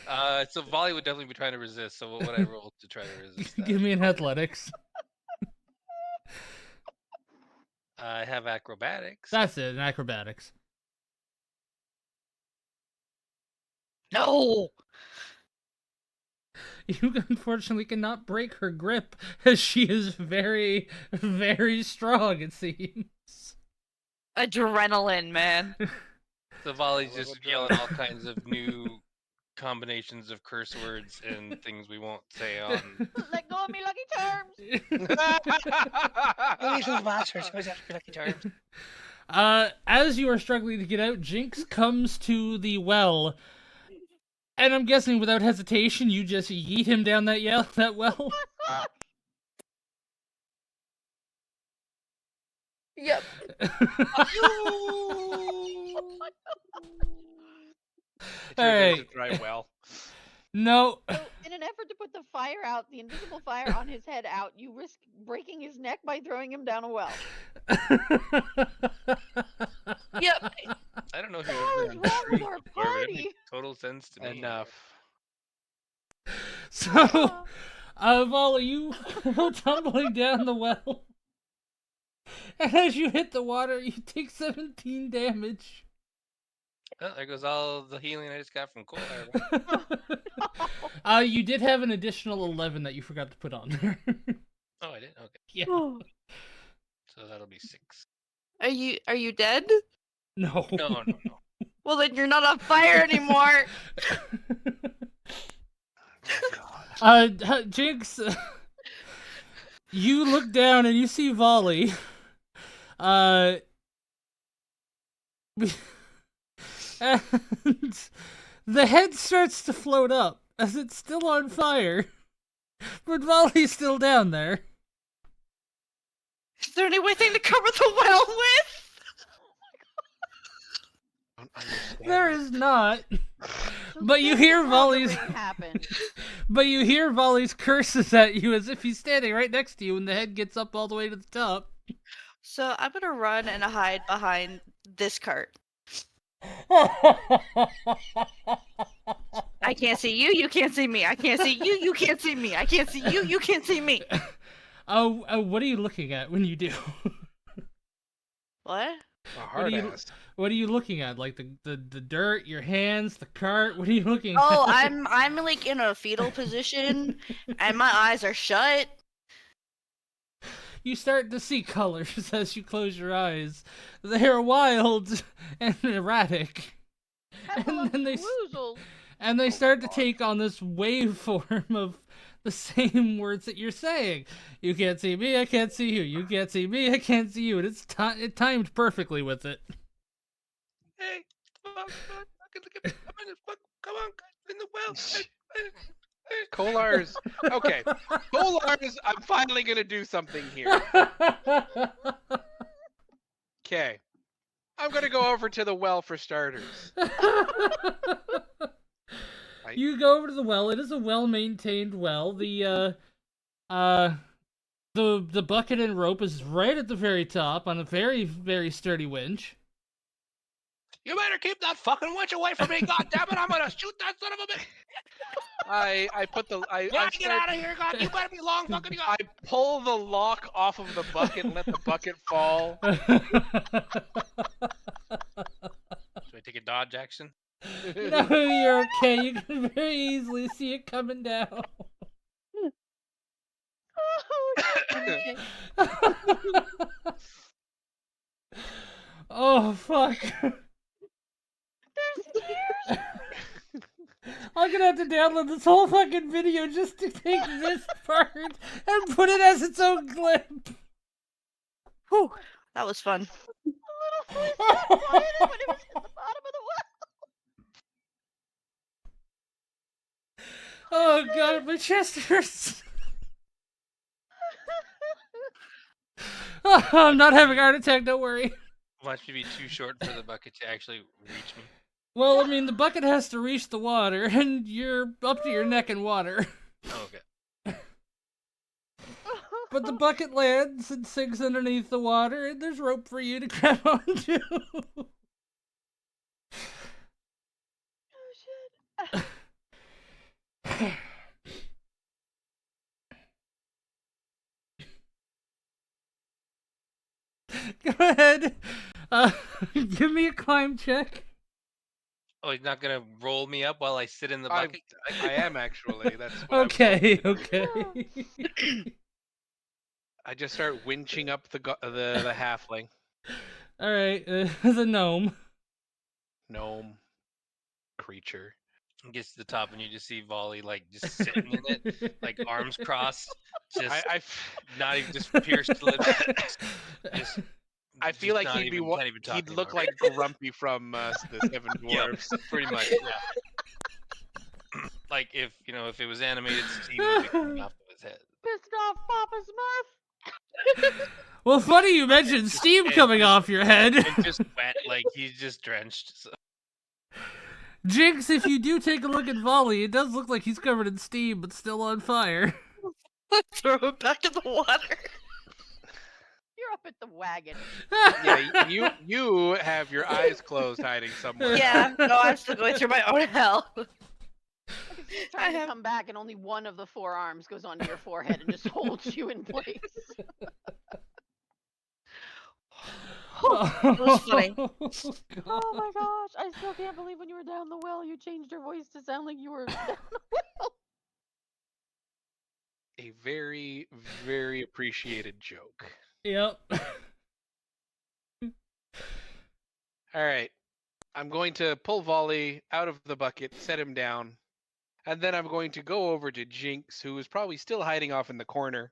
that first. So Volley would definitely be trying to resist. So what would I roll to try to resist that? Give me an athletics. I have acrobatics. That's it. An acrobatics. No! You unfortunately cannot break her grip, as she is very, very strong. It seems. Adrenaline, man. So Volley's I love just a yelling drug. all kinds of new combinations of curse words and things we won't say on. Let go of me, Lucky Charms. As you are struggling to get out, Jinx comes to the well, and I'm guessing without hesitation, you just yeet him down that well. Yep. It turned Alright. into dry well. No. So, in an effort to put the fire out, the invisible fire on his head out, you risk breaking his neck by throwing him down a well. Yep. I don't know if What you've is wrong with ever our but it party? makes total sense to me. Enough. So, Volley, you go tumbling down the well. And as you hit the water, you take 17 damage. Oh, there goes all the healing I just got from Cole. You did have an additional 11 that you forgot to put on there. Oh, I did? Okay. Yeah. So that'll be 6. Are you dead? No. No. Well, then you're not on fire anymore. Jinx, you look down and you see Volley. And the head starts to float up as it's still on fire, but Volley's still down there. Is there any way thing to cover the well with? Don't understand There it. is not. So But you this hear is how the Volley's. ring happened. But you hear Volley's curses at you as if he's standing right next to you, and the head gets up all the way to the top. So I'm gonna run and hide behind this cart. I can't see you. You can't see me. I can't see you. You can't see me. I can't see you. You can't see me. Oh, what are you looking at when you do? What? A What hard are you ass. What are you looking at? Like the dirt, your hands, the cart? What are you looking Oh, at? I'm like in a fetal position, and my eyes are shut. You start to see colors as you close your eyes. They're wild and erratic. Hello, then they woozles. and they Oh, start to God. take on this waveform of the same words that you're saying. You can't see me, I can't see you. You can't see me, I can't see you. And it timed perfectly with it. Hey, fuck, look at me. I'm in the fuck. Come on, guys, in the well. Kolars. Okay. Kolars, I'm finally going to do something here. Okay. I'm going to go over to the well for starters. You go over to the well. It is a well-maintained well. The bucket and rope is right at the very top on a very, very sturdy winch. You better keep that fucking winch away from me, goddammit! I'm gonna shoot that son of a bitch! I put the I Get out of here, god! You better be long fucking I gone! pull the lock off of the bucket and let the bucket fall. Should I take a dodge action? No, you're okay. You can very easily see it coming down. Okay. Oh, fuck. There's tears. I'm gonna have to download this whole fucking video just to take this part and put it as its own clip. Whew, that was fun. A little voice got quieter when it was at the bottom of the well. Oh god, my chest hurts. Oh, I'm not having a heart attack, don't worry. Watch me be too short for the bucket to actually reach me. Well, I mean, the bucket has to reach the water, and you're up to your neck in water. Oh, okay. But the bucket lands and sinks underneath the water, and there's rope for you to grab onto. Oh shit. Go ahead. Give me a climb check. Oh, he's not gonna roll me up while I sit in the I bucket? am actually. That's what Okay, I was hoping to do. okay. I just start winching up the halfling. All right, the gnome. Gnome creature. He gets to the top and you just see Volley like just sitting in it, like arms crossed, just not even just pierced lips. Just, I feel like not he'd be even- can't even talk he'd look anymore. like Grumpy from the Seven Yeah, Dwarfs. pretty much. Yeah. Like if it was animated, Steve would be coming off of his head. Pissed off Papa Smurf. Well, funny you mentioned steam and coming just- off your head. And just wet, like he's just drenched. So. Jinx, if you do take a look at Volley, it does look like he's covered in steam, but still on fire. Throw it back in the water. You're up at the wagon. Yeah, you have your eyes closed, hiding somewhere. Yeah, no, I'm still going through my own hell. I can see you trying to come back, and only one of the four arms goes onto your forehead and just holds you in place. It was funny. Oh my gosh! I still can't believe when you were down the well, you changed your voice to sound like you were down the well. A very, very appreciated joke. Yep. All right. I'm going to pull Volley out of the bucket, set him down, and then I'm going to go over to Jinx, who is probably still hiding off in the corner.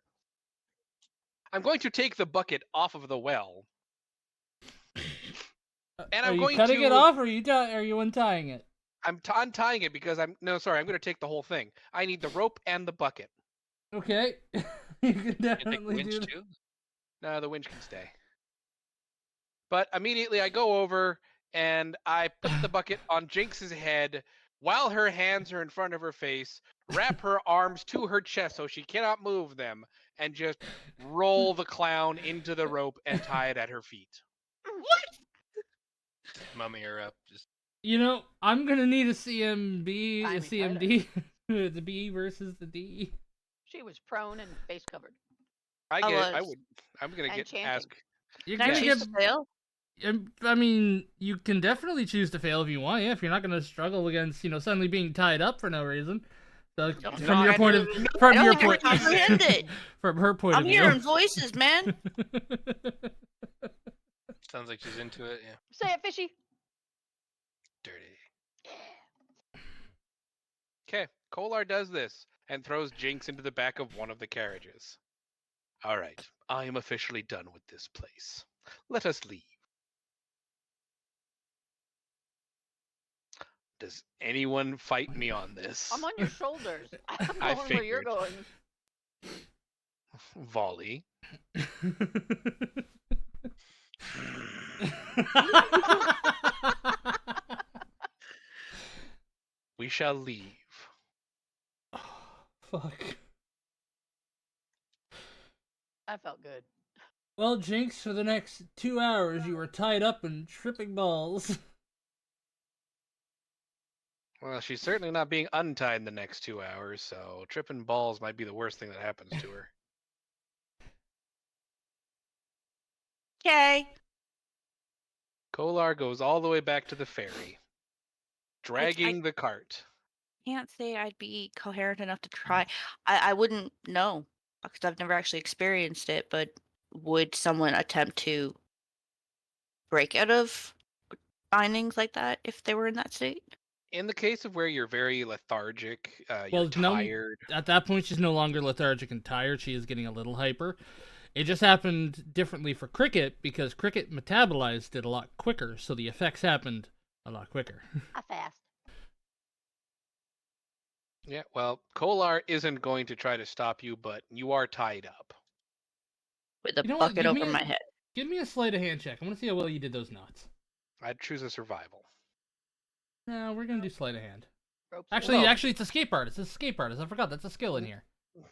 I'm going to take the bucket off of the well. And Are I'm you going cutting to it off, or are you untying it? I'm untying it because I'm going to take the whole thing. I need the rope and the bucket. Okay. You can You take definitely winch do that. too? No, the winch can stay. But immediately I go over and I put the bucket on Jinx's head while her hands are in front of her face, wrap her arms to her chest so she cannot move them, and just roll the clown into the rope and tie it at her feet. Mummy her up. Just You know, I'm gonna need a CMB, a Timey CMD, the B versus the D. She was prone and face covered. I'm gonna And get chanting. ask. You're Can I gonna choose get to fail? I mean, you can definitely choose to fail if you want. Yeah, if you're not going to struggle against, suddenly being tied up for no reason. So, Don't from your try point to- of, I from don't your think I point, comprehend it. from her point I'm of view. hearing voices, man. Sounds like she's into it. Yeah. Say it, fishy. Dirty. Okay, Kolar does this and throws Jinx into the back of one of the carriages. All right, I am officially done with this place. Let us leave. Does anyone fight me on this? I'm on your shoulders. I'm I going where you're figured. going. Volley. We shall leave. Fuck. I felt good. Well, Jinx, for the next 2 hours, you were tied up and tripping balls. Well, she's certainly not being untied in the next 2 hours, so tripping balls might be the worst thing that happens to her. Okay. Kolar goes all the way back to the ferry, dragging the cart. Can't say I'd be coherent enough to try. I wouldn't know because I've never actually experienced it, but would someone attempt to break out of bindings like that if they were in that state? In the case of where you're very lethargic, you're Well, no, tired. at that point, she's no longer lethargic and tired. She is getting a little hyper. It just happened differently for Cricket because Cricket metabolized it a lot quicker, so the effects happened a lot quicker. I fast. Yeah, well, Kolar isn't going to try to stop you, but you are tied up. With a You know what? bucket over my head. Give me a sleight of hand check. I want to see how well you did those knots. I'd choose a survival. No, we're gonna do sleight of hand. Ropes Actually, Well- it's escape artist. It's escape artist. I forgot that's a skill in here.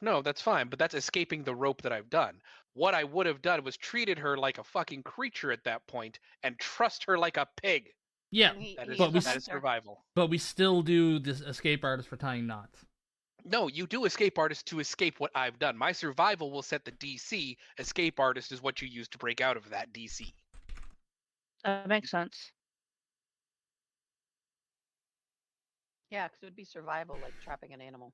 No, that's fine, but that's escaping the rope that I've done. What I would have done was treated her like a fucking creature at that point and trussed her like a pig. Yeah, And he That is is, but we a that is hunter. survival. but we still do this escape artist for tying knots. No, you do escape artist to escape what I've done. My survival will set the DC. Escape artist is what you use to break out of that DC. That makes sense. Yeah, because it would be survival, like trapping an animal.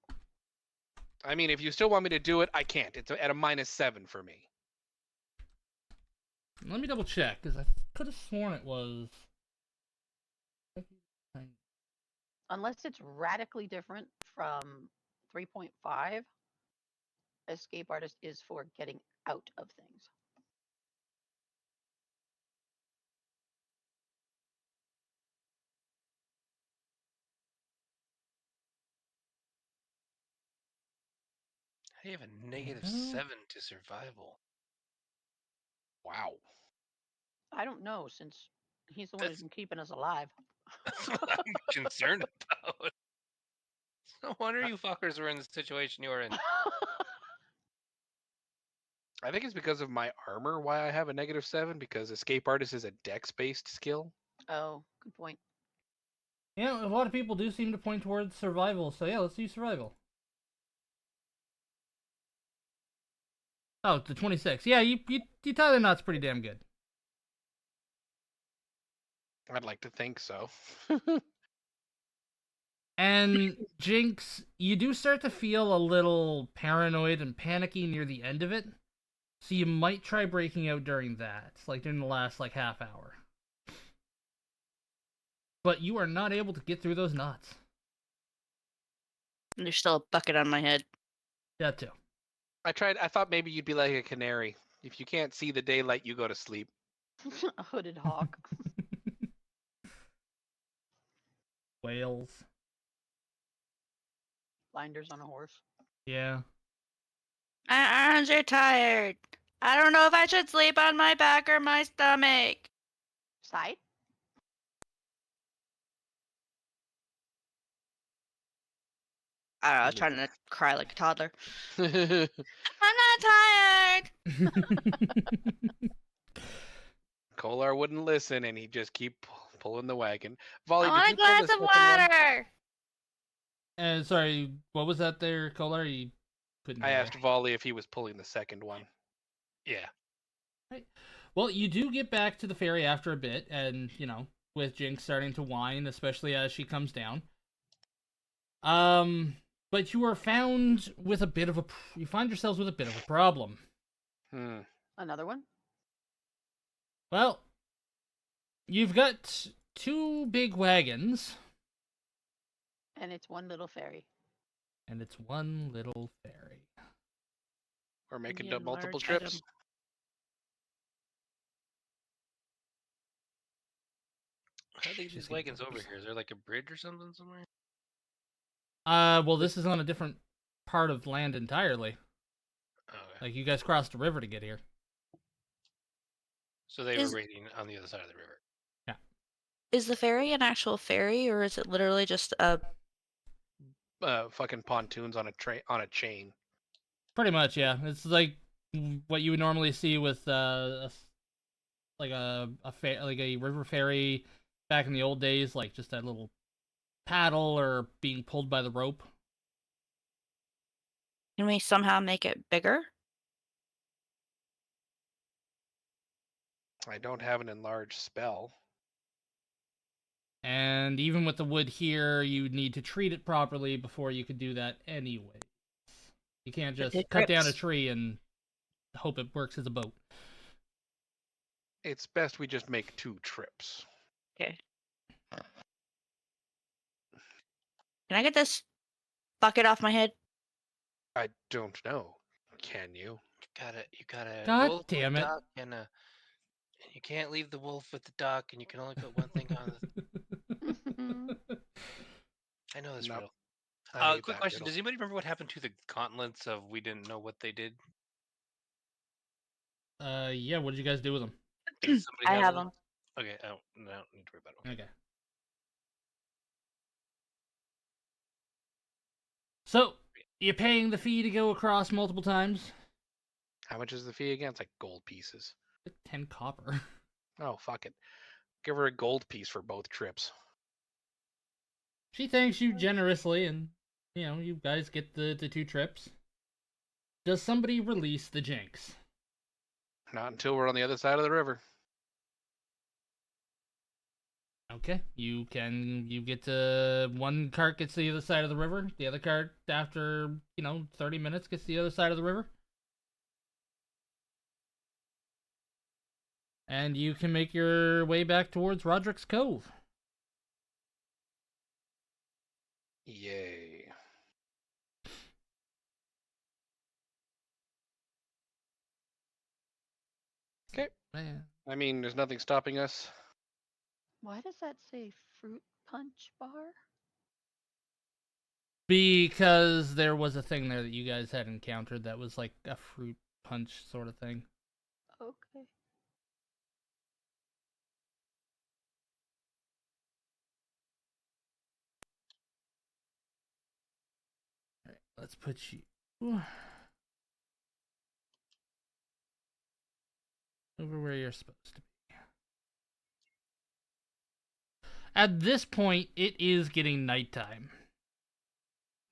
I mean, if you still want me to do it, I can't. It's at a -7 for me. Let me double check because I could have sworn it was. Unless it's radically different from 3.5, escape artist is for getting out of things. How do you have a negative Mhm. 7 to survival? Wow. I don't know, since he's the one who's That's- been keeping us alive. That's what I'm concerned about. No wonder you fuckers were in the situation you were in. I think it's because of my armor why I have a -7, because escape artist is a dex-based skill. Oh, good point. Yeah, a lot of people do seem to point towards survival. So yeah, let's do survival. Oh, the 26. Yeah, you tie the knots pretty damn good. I'd like to think so. And Jinx, you do start to feel a little paranoid and panicky near the end of it. So you might try breaking out during that, like during the last half hour. But you are not able to get through those knots. And there's still a bucket on my head. That too. I thought maybe you'd be like a canary. If you can't see the daylight, you go to sleep. A hooded hawk. Whales. Blinders on a horse. Yeah. My arms are tired. I don't know if I should sleep on my back or my stomach. Side? I don't know, I was trying to cry like a toddler. Kolar I'm not tired. wouldn't listen, and he'd just keep pulling the wagon. I Volley, did want you a pull glass the of second one? water. And sorry, what was that there, Kolar? You couldn't I hear asked Volley if he was pulling the second one. Yeah. Well, you do get back to the ferry after a bit, and, with Jinx starting to whine, especially as she comes down. But you are found with a bit of a... You find yourselves with a bit of a problem. Another one? Well, you've got 2 big wagons, And it's one little fairy. and it's 1 little ferry. We're making Medium, multiple large trips. item. How do they get She's these gonna wagons go over first. here? Is there like a bridge or something somewhere? Well, this is on a different part of land entirely. Okay. Like, you guys crossed a river to get here. So they Is- were waiting on the other side of the river. Is the ferry an actual ferry, or is it literally just a... Fucking pontoons on a chain. Pretty much, yeah. It's like what you would normally see with like a river ferry back in the old days, like just that little paddle or being pulled by the rope. Can we somehow make it bigger? I don't have an enlarged spell. And even with the wood here, you'd need to treat it properly before you could do that anyway. You can't just It cut down a drips. tree and hope it works as a boat. It's best we just make 2 trips. Okay. Can I get this bucket off my head? I don't know. Can you? You got a God wolf, damn a it. duck, and you can't leave the wolf with the duck, and you can only put one thing on the. I know that's Nope. real. I hate Quick that question: riddle. does anybody remember what happened to the gauntlets of we didn't know what they did? Yeah, what did you guys do with them? Does somebody I have one? them. Okay, I don't need to worry about it. Okay. So, you're paying the fee to go across multiple times? How much is the fee again? It's like gold pieces. 10 copper. Oh, fuck it. Give her a gold piece for both trips. She thanks you generously, and, you guys get the 2 trips. Does somebody release the Jinx? Not until we're on the other side of the river. Okay, you get to... One cart gets to the other side of the river, the other cart, after, 30 minutes, gets to the other side of the river. And you can make your way back towards Roderick's Cove. Yay. Okay. Man. I mean, there's nothing stopping us. Why does that say fruit punch bar? Because there was a thing there that you guys had encountered that was like a fruit punch sort of thing. Okay. Alright, let's put you over where you're supposed to be. At this point, it is getting nighttime.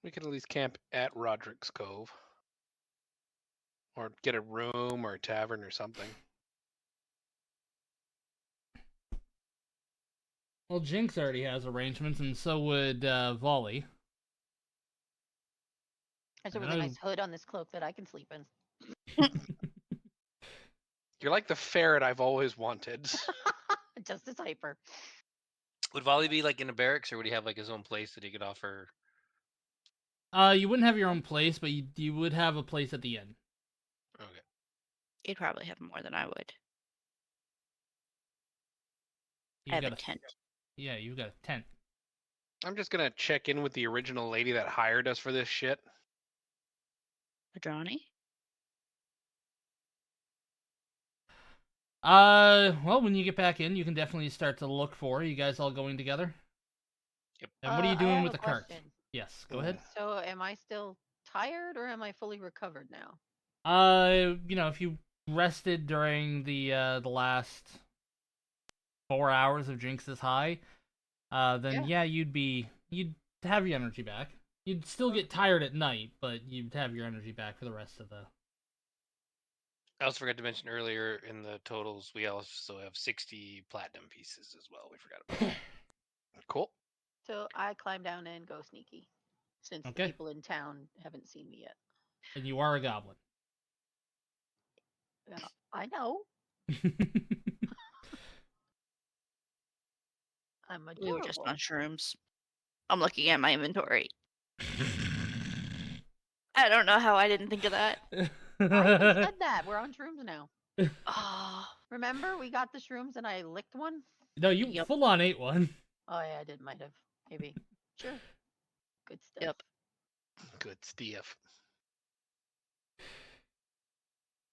We could at least camp at Roderick's Cove. Or get a room or a tavern or something. Well, Jinx already has arrangements, and so would Volley. There's a I really know. nice hood on this cloak that I can sleep in. You're like the ferret I've always wanted. Just as hyper. Would Volley be like in a barracks, or would he have like his own place that he could offer? You wouldn't have your own place, but you would have a place at the inn. Okay. You'd probably have more than I would. You've I have got a tent. Yeah, you've got a tent. I'm just gonna check in with the original lady that hired us for this shit. Adrani? Well, when you get back in, you can definitely start to look for her. You guys all going together? Yep. And what are you I doing have with a the cart? question. Yes, go ahead. So am I still tired or am I fully recovered now? If you rested during the last 4 hours of Jinx's high, then yeah, you'd have your energy back. You'd still get tired at night, but you'd have your energy back for the rest of the... I also forgot to mention earlier in the totals, we also have 60 platinum pieces as well. We forgot about that. Cool. So I climb down and go sneaky, since the Okay. people in town haven't seen me yet. And you are a goblin. Yeah, I know. I'm We were just adorable. on shrooms. I'm looking at my inventory. I don't know how I didn't think of that. I just said that. We're on shrooms now. Oh, Remember, we got the shrooms and I licked one? No, you Yep. full on ate one. Oh, yeah, I did. Might have. Maybe. Sure. Good stuff. Yep. Good stuff.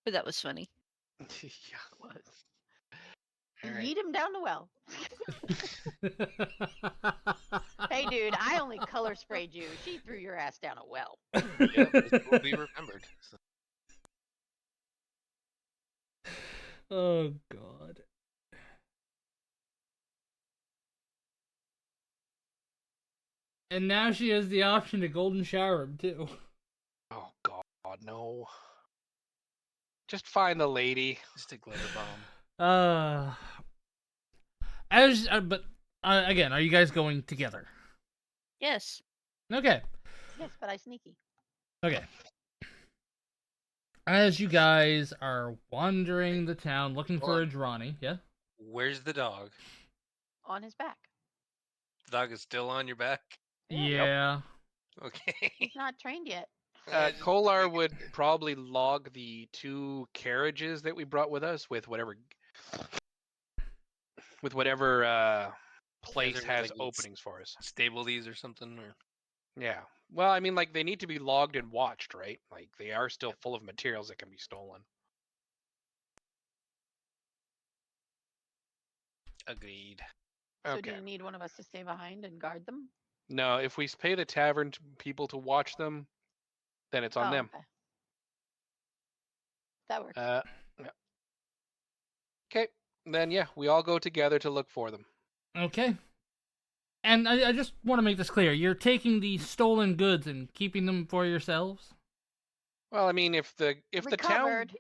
But that was funny. Yeah. Was. All You right. yeet him down the well. Hey, dude, I only color sprayed you. She threw your ass down a well. Yep, this will be remembered. So, Oh god. And now she has the option to golden shower him too. Oh God, no. Just find the lady. just a glitter bomb. But again, are you guys going together? Yes. Okay. Yes, but I sneaky. Okay. As you guys are wandering the town looking Hold for on. a Drawny, yeah? Where's the dog? On his back. The dog is still on your back? Yeah. Okay. He's not trained yet. Kolar would probably log the 2 carriages that we brought with us with whatever place there, has like, let's- openings for us. Stable these or something? Or Yeah. Well, I mean, like, they need to be logged and watched, right? Like, they are still full of materials that can be stolen. agreed. So Okay. do you need one of us to stay behind and guard them? No, if we pay the tavern people to watch them, then it's on them. Okay. That works. Yeah. Okay. Then, yeah, we all go together to look for them. Okay. And I just want to make this clear. You're taking the stolen goods and keeping them for yourselves? Well, I mean, if the town Recovered.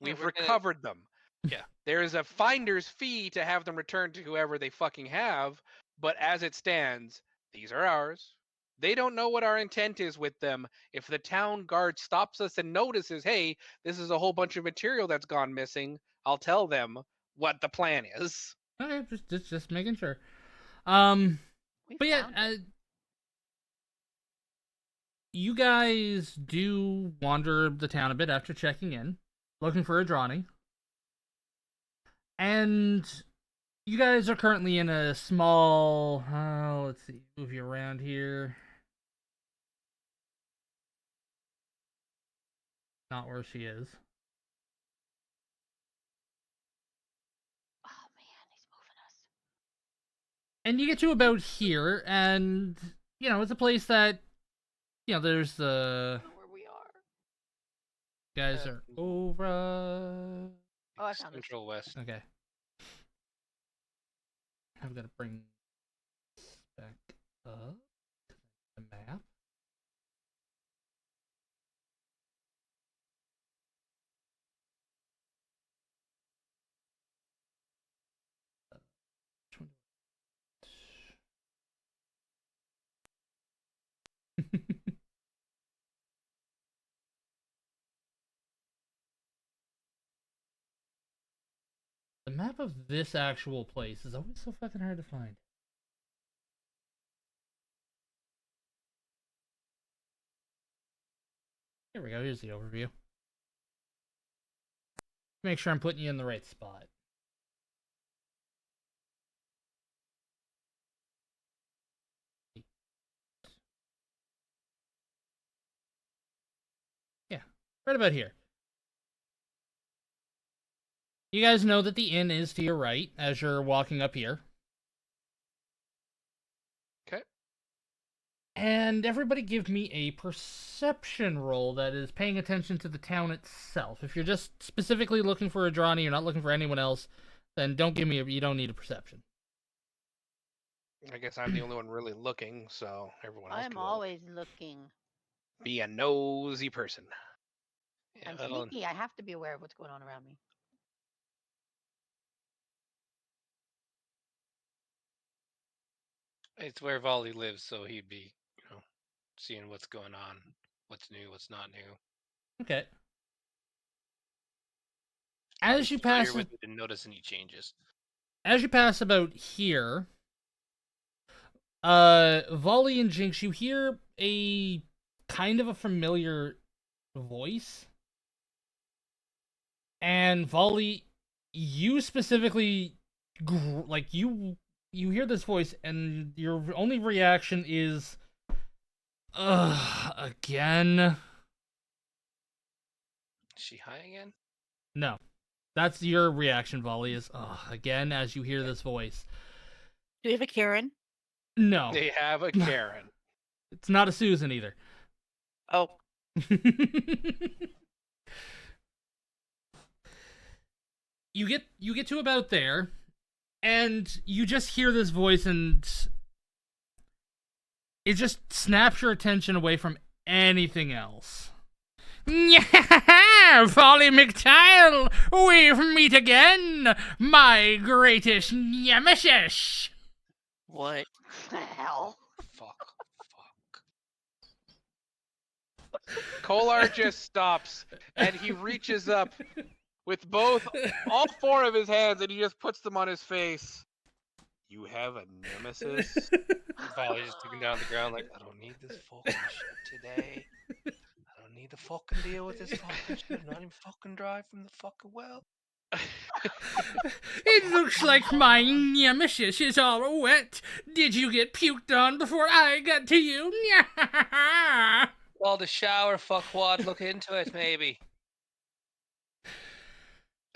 we've we're gonna- recovered them. Yeah. There is a finder's fee to have them returned to whoever they fucking have, but as it stands, these are ours. They don't know what our intent is with them. If the town guard stops us and notices, hey, this is a whole bunch of material that's gone missing, I'll tell them what the plan is. Okay, just making sure. We But yeah, found it. you guys do wander the town a bit after checking in, looking for a Drawny. And you guys are currently in a small, let's see, move you around here. Not where she is. Oh man, he's moving us. And you get to about here, and, it's a place that, there's the I don't know where we are. guys are over. Oh, I found it. Central West. Okay. I'm gonna bring this back up. The map. The map of this actual place is always so fucking hard to find. Here we go, here's the overview. Make sure I'm putting you in the right spot. Yeah, right about here. You guys know that the inn is to your right as you're walking up here. Okay. And everybody give me a perception roll that is paying attention to the town itself. If you're just specifically looking for a Drawny, you're not looking for anyone else, then you don't need a perception. I guess I'm the only one really looking, so everyone else I'm can roll. always looking. Be a nosy person. Yeah, I'm well, sneaky. I have to be aware of what's going on around me. it's where Volley lives, so he'd be, seeing what's going on, what's new, what's not new. Okay. He'd As be you familiar pass, with it and notice any changes. as you pass about here, Volley and Jinx, you hear a kind of a familiar voice. And Volley, you specifically, like you hear this voice, and your only reaction is, ugh, again. Is she high again? No, that's your reaction, Volley. Is ugh, again as you hear this voice. Do we have a Karen? No, They have a Karen. it's not a Susan either. Oh, you get to about there, and you just hear this voice, and it just snaps your attention away from anything else. Yeah, Folly McTile, we meet again, my greatest nemesis. what? Hell. Fuck. Kolar just stops and he reaches up with all four of his hands, and he just puts them on his face. You have a nemesis? Volley just looking down at the ground like, I don't need this fucking shit today. I don't need to fucking deal with this fucking shit. I'm not even fucking dry from the fucking well. It looks like my nemesis is all wet. Did you get puked on before I got to you? Well, the shower fuckwad, look into it, maybe.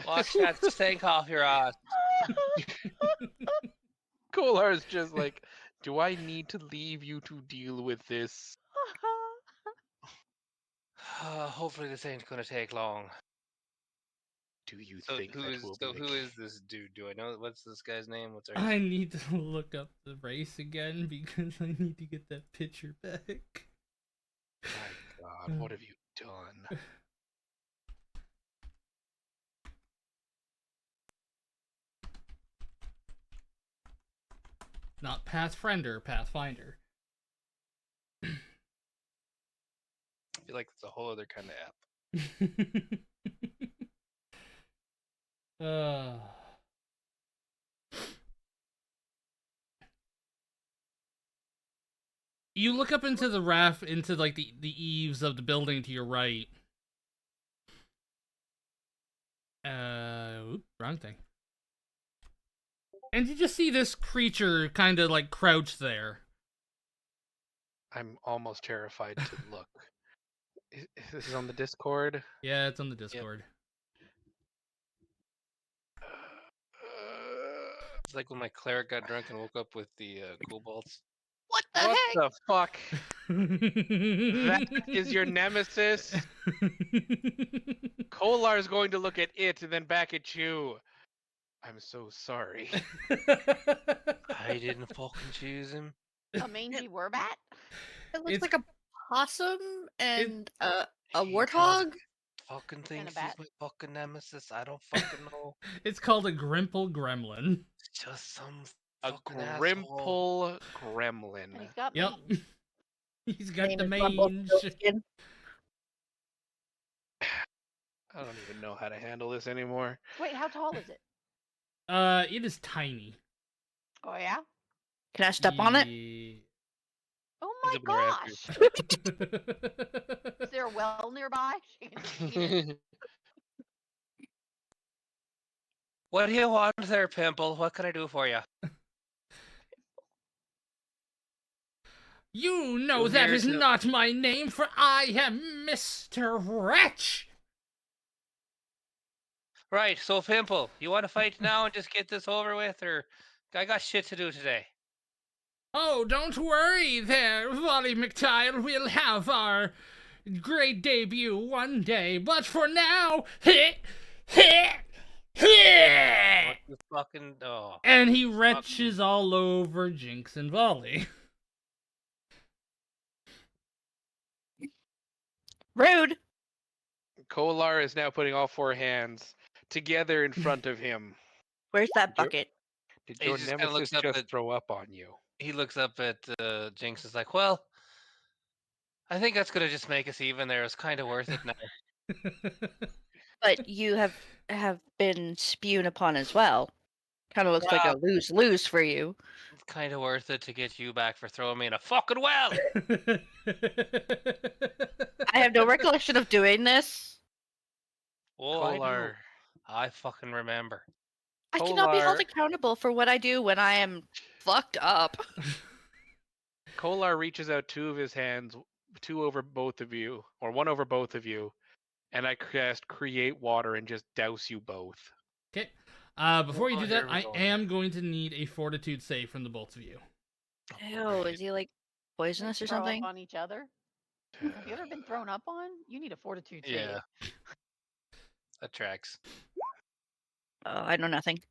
Watch that stink off your ass. Kolar's just like, do I need to leave you to deal with this? Hopefully this ain't gonna take long. Do you So think who that is will so be who the is this dude? Do I know what's this guy's name? What's our I need to look up the race again because I need to get that picture back. My God, what have you done? Not Pathfinder, Pathfinder. I feel like it's a whole other kind of app. You look up into the raft, into like the eaves of the building to your right. Wrong thing. And you just see this creature kind of like crouched there. I'm almost terrified to look. This is on the Discord. Yeah, it's on the Discord. It's like when my cleric got drunk and woke up with the kobolds. What the What heck? the fuck? That is your nemesis? Kolar's going to look at it and then back at you. I'm so sorry. I didn't fucking choose him. A mangy werbat? It looks It's- like a possum and a He warthog. Fucking And a thinks he's bat. my fucking nemesis. I don't fucking know. It's called a Grimple Gremlin. It's just some A fucking asshole. Grimple gremlin. And he's got Yep. mange. He's got Name the is mange. Rumpelstiltskin. I don't even know how to handle this anymore. Wait, how tall is it? It is tiny. Oh yeah? Can I step on it? it? Oh He's my up in the rafters. gosh! Is there a well nearby? She can just eat it. What do you want there, Pimple? What can I do for you? You know You're that here is to- not my name, for I am Mr. Wretch. Right, so Pimple, you want to fight now and just get this over with, or I got shit to do today? Oh, don't worry there, Volley McTile. We'll have our great debut one day, but for now, What the fucking and he retches all over Jinx and Volley. Rude. Kolar is now putting all four hands together in front of him. Where's that Your- bucket? Did He your just kinda nemesis looks up just at- throw up on you? He looks up at Jinx. Is like, well, I think that's gonna just make us even. There, it's kind of worth it now. But you have been spewed upon as well. Kind of looks like a Well- lose-lose for you. It's kind of worth it to get you back for throwing me in a fucking well. I have no recollection of doing this. Oh, I know. Kolar, I fucking remember. I cannot be held Polar- accountable for what I do when I am fucked up. Kolar reaches out two of his hands, two over both of you, or one over both of you, and I cast Create Water and just douse you both. Okay. Before you Oh, do here that, we I go. am going to need a fortitude save from the both of you. Ew, is he like They poisonous or throw up something? on each other. Have you ever been thrown up on? You need a fortitude save. Yeah. That tracks. I know nothing.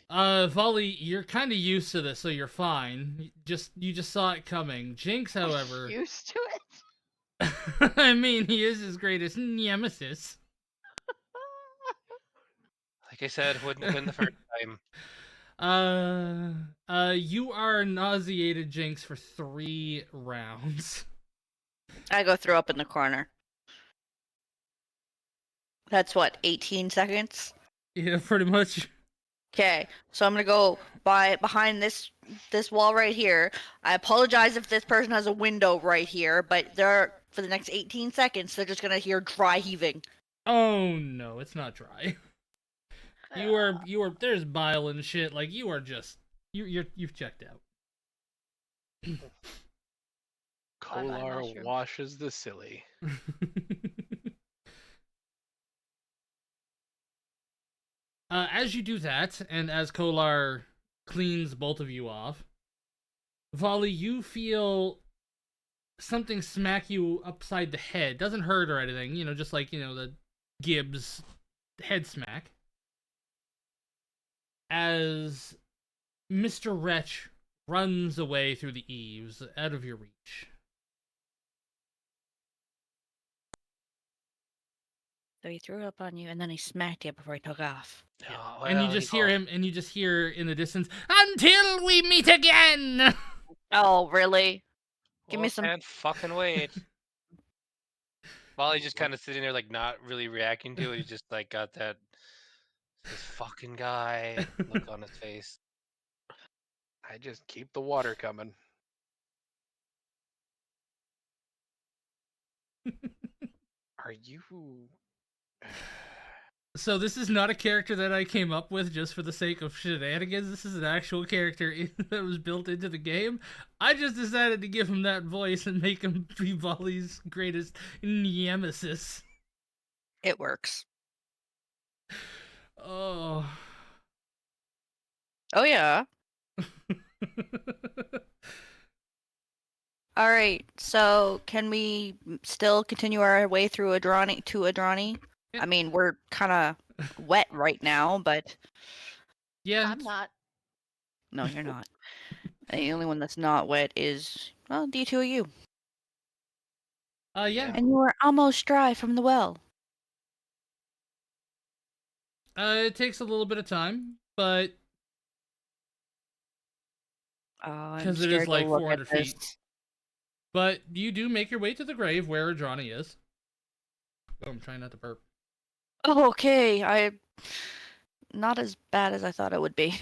Volley, you're kind of used to this, so you're fine. You just saw it coming. Jinx, however, Used to it. I mean, he is his greatest nemesis. Like I said, wouldn't have been the first time. You are nauseated, Jinx, for 3 rounds. I go throw up in the corner. That's what, 18 seconds? Yeah, pretty much. Okay, so I'm gonna go behind this wall right here. I apologize if this person has a window right here, but for the next 18 seconds, they're just gonna hear dry heaving. Oh no, it's not dry. You are. There's bile and shit. Like you are just. You've checked out. Bye-bye, Kolar mushroom. washes the silly. As you do that, and as Kolar cleans both of you off, Volley, you feel something smack you upside the head. Doesn't hurt or anything, just like, the Gibbs head smack. As Mr. Wretch runs away through the eaves, out of your reach. So he threw up on you, and then he smacked you before he took off. Oh, And you well, just hear him, and you just hear in the distance, "Until we meet again!" Oh, really? Give me Well, some. can't fucking wait. Molly's just kind of sitting there, like, not really reacting to it. He just, like, got this fucking guy look on his face. I just keep the water coming. Are you? So this is not a character that I came up with just for the sake of shenanigans. This is an actual character that was built into the game. I just decided to give him that voice and make him be Volley's greatest nemesis. It works. Oh. Oh, yeah. All right, so can we still continue our way through Adrani? Yeah. I mean, we're kind of wet right now, but Yeah. I'm not. no, you're not. The only one that's not wet is, well, D2 of you. Yeah. And you are almost dry from the well. It takes a little bit of time, but I'm 'Cause it scared is to like look 400 at feet. this. you do make your way to the grave where Adrani is. Oh, I'm trying not to burp. Oh, okay, not as bad as I thought it would be.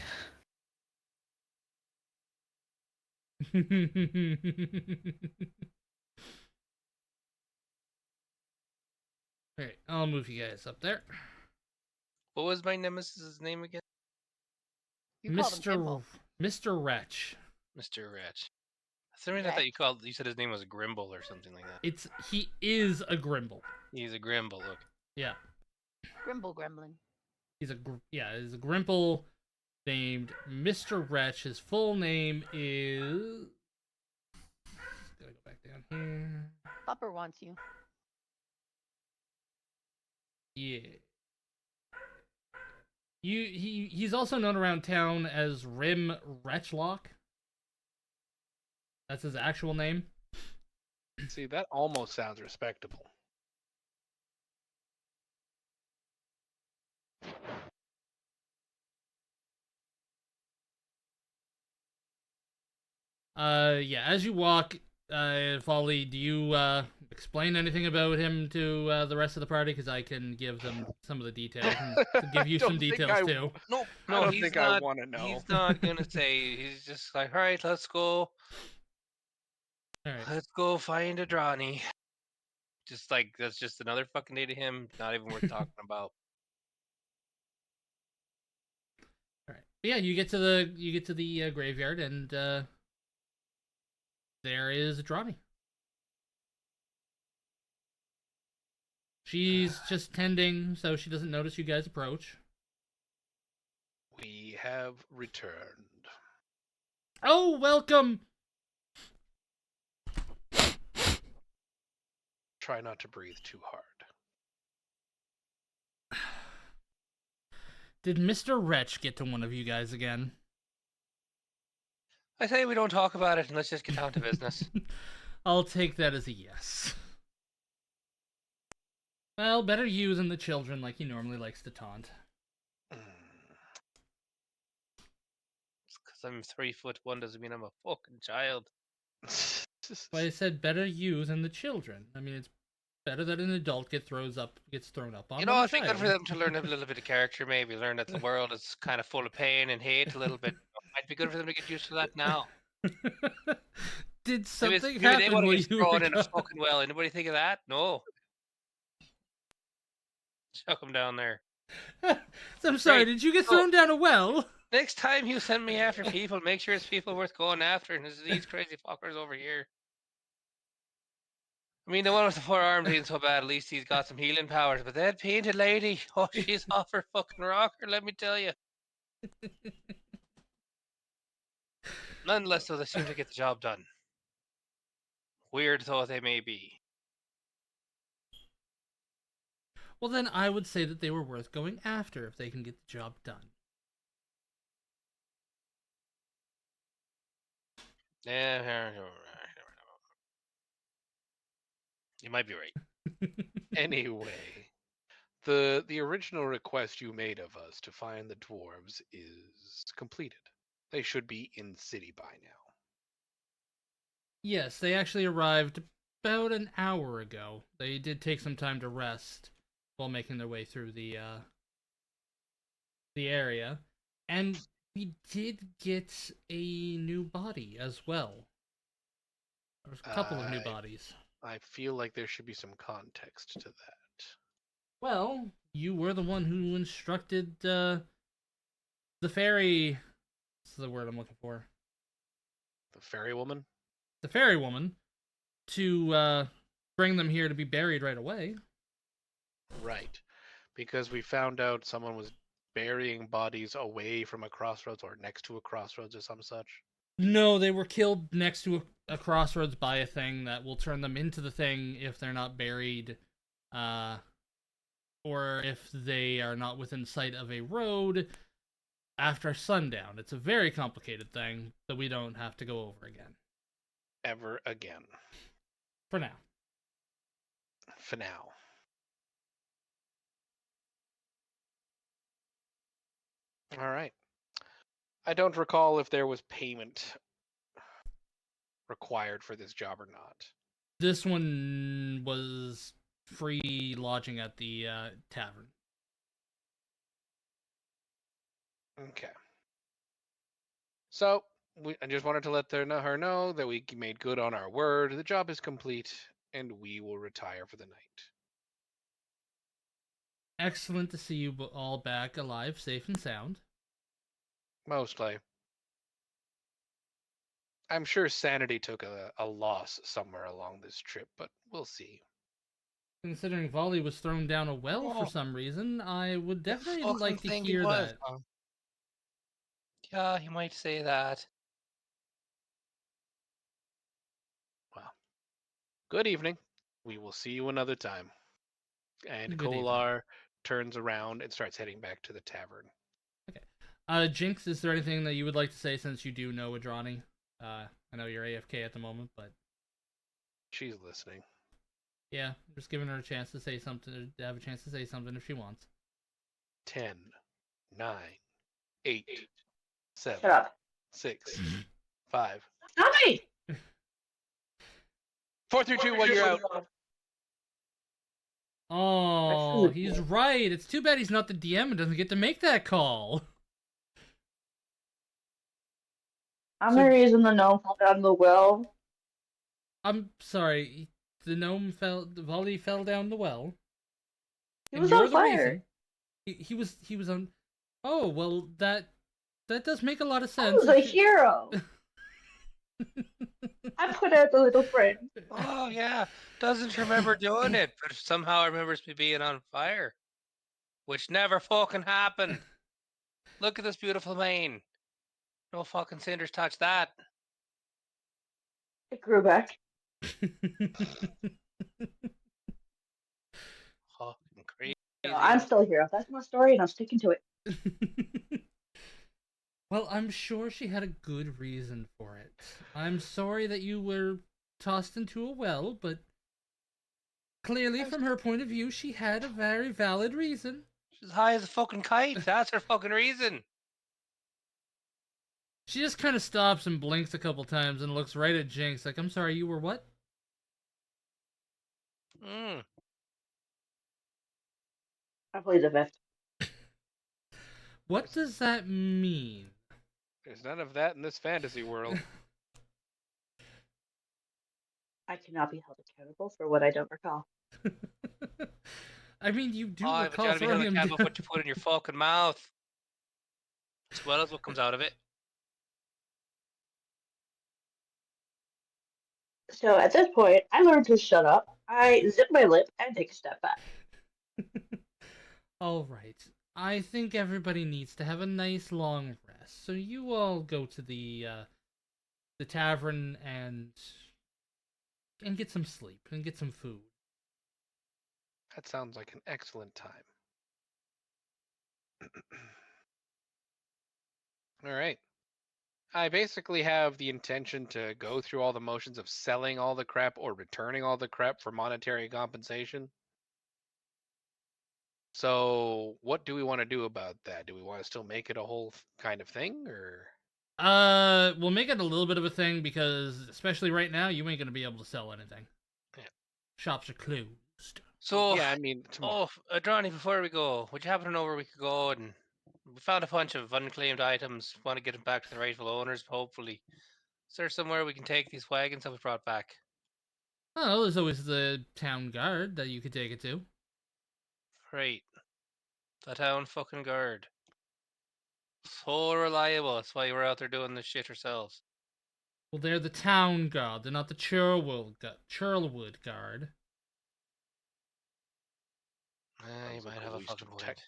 Alright, I'll move you guys up there. What was my nemesis' name again? You called him Gimble. Mr. Wretch. Mr. Wretch. For some reason I thought you said his name was Grimble or something like that. He is a Grimble. He's a Grimble, look. Yeah. Grimble Gremlin. He's a Grimble named Mr. Wretch. His full name is... Gotta go back down here. Pupper wants you. Yeah. He's also known around town as Rim Wretchlock. That's his actual name. See, that almost sounds respectable. Yeah, as you walk, Folly, do you explain anything about him to the rest of the party? Because I can give them some of the details and to give you some don't think details too. Nope. I No, don't he's think I not. want to know. He's not gonna say. He's just like, all right, let's go. All right. Let's go find a Drawny. Just like that's just another fucking day to him. Not even worth talking about. All right. But yeah, you get to the graveyard, and there is Drawny. She's just tending, so she doesn't notice you guys approach. We have returned. Oh, welcome! Try not to breathe too hard. Did Mr. Wretch get to one of you guys again? I say we don't talk about it and let's just get down to business. I'll take that as a yes. Well, better you than the children, like he normally likes to taunt. Just because I'm 3'1" doesn't mean I'm a fucking child. But I said better you than the children. I mean, it's better that an adult gets thrown up on. You than know, a it'd be good for child. them to learn a little bit of character, maybe learn that the world is kind of full of pain and hate a little bit. Might be good for them to get used to that now. Did something Maybe they happen want to while get you were thrown in a gone? fucking well. Anybody think of that? No. Chuck them down there. I'm sorry, Right, did you get so- thrown down a well? Next time you send me after people, make sure it's people worth going after, and it's these crazy fuckers over here. I mean, the one with the 4 arms ain't so bad. At least he's got some healing powers. But that painted lady, oh, she's off her fucking rocker. Let me tell you. Nonetheless, though, they seem to get the job done. Weird though they may be. Well, then I would say that they were worth going after if they can get the job done. Yeah, you might be right. Anyway, the original request you made of us to find the dwarves is completed. They should be in city by now. Yes, they actually arrived about an hour ago. They did take some time to rest while making their way through the area, and we did get a new body as well. There's a couple of new bodies. I feel like there should be some context to that. Well, you were the one who instructed the fairy. What's the word I'm looking for? The fairy woman? The fairy woman to bring them here to be buried right away. Right. Because we found out someone was burying bodies away from a crossroads or next to a crossroads or some such. No, they were killed next to a crossroads by a thing that will turn them into the thing if they're not buried, or if they are not within sight of a road after sundown. It's a very complicated thing that we don't have to go over again. Ever again. For now. For now. All right. I don't recall if there was payment required for this job or not. This one was free lodging at the tavern. Okay. So, I just wanted to let her know that we made good on our word. The job is complete, and we will retire for the night. Excellent to see you all back alive, safe and sound. Mostly. I'm sure sanity took a loss somewhere along this trip, but we'll see. Considering Volley was thrown down a well for some reason, I would definitely like to hear that. Yeah, you might say that. Well, good evening. We will see you another time. And Good Kolar turns around and starts heading back to the tavern. Okay. Jinx, is there anything that you would like to say since you do know Adrani? I know you're AFK at the moment, but She's listening. yeah, just giving her a chance to say something, to have a chance to say something if she wants. 10, 9, 8, 7, Shut up. 6, 5. Tommy! 4, 3, 2, 1, you're out. Oh, he's right. It's too bad he's not the DM and doesn't get to make that call. I'm So- the reason the gnome fell down the well. I'm sorry. The gnome fell. Volley fell down the well. He And was you're on the fire. reason. He was on. Oh well, that does make a lot of I sense. was a hero. I put out the little friend. Oh yeah, doesn't remember doing it, but somehow remembers me being on fire, which never fucking happened. Look at this beautiful mane. No fucking cinders touch that. It grew back. Fucking crazy. No, I'm still a hero. That's my story, and I'm sticking to it. Well, I'm sure she had a good reason for it. I'm sorry that you were tossed into a well, but clearly, from her point of view, she had a very valid reason. She's high as a fucking kite. That's her fucking reason. She just kind of stops and blinks a couple times and looks right at Jinx, like, I'm sorry, you were what? Mm. I played the fifth. What does that mean? There's none of that in this fantasy world. I cannot be held accountable for what I don't recall. I mean, you do Oh, but you recall gotta be held throwing him accountable for down. what you put in your fucking mouth, as well as what comes out of it. So at this point, I learned to shut up. I zip my lip and take a step back. All right. I think everybody needs to have a nice long rest. So you all go to the tavern and get some sleep and get some food. That sounds like an excellent time. All right. I basically have the intention to go through all the motions of selling all the crap or returning all the crap for monetary compensation. So, what do we want to do about that? Do we want to still make it a whole kind of thing, or? We'll make it a little bit of a thing because, especially right now, you ain't gonna be able to sell anything. Yeah. Shops are closed. So, Yeah, I mean tomorrow. Adrani, before we go, would you happen to know where we could go? And we found a bunch of unclaimed items. Want to get them back to the rightful owners, hopefully. Is there somewhere we can take these wagons that we brought back? Oh, there's always the town guard that you could take it to. Right. The town fucking guard. So reliable. That's why we're out there doing this shit ourselves. Well, they're the town guard. They're not the Churlwood guard. You Sounds might like a have a waste fucking of point. tech.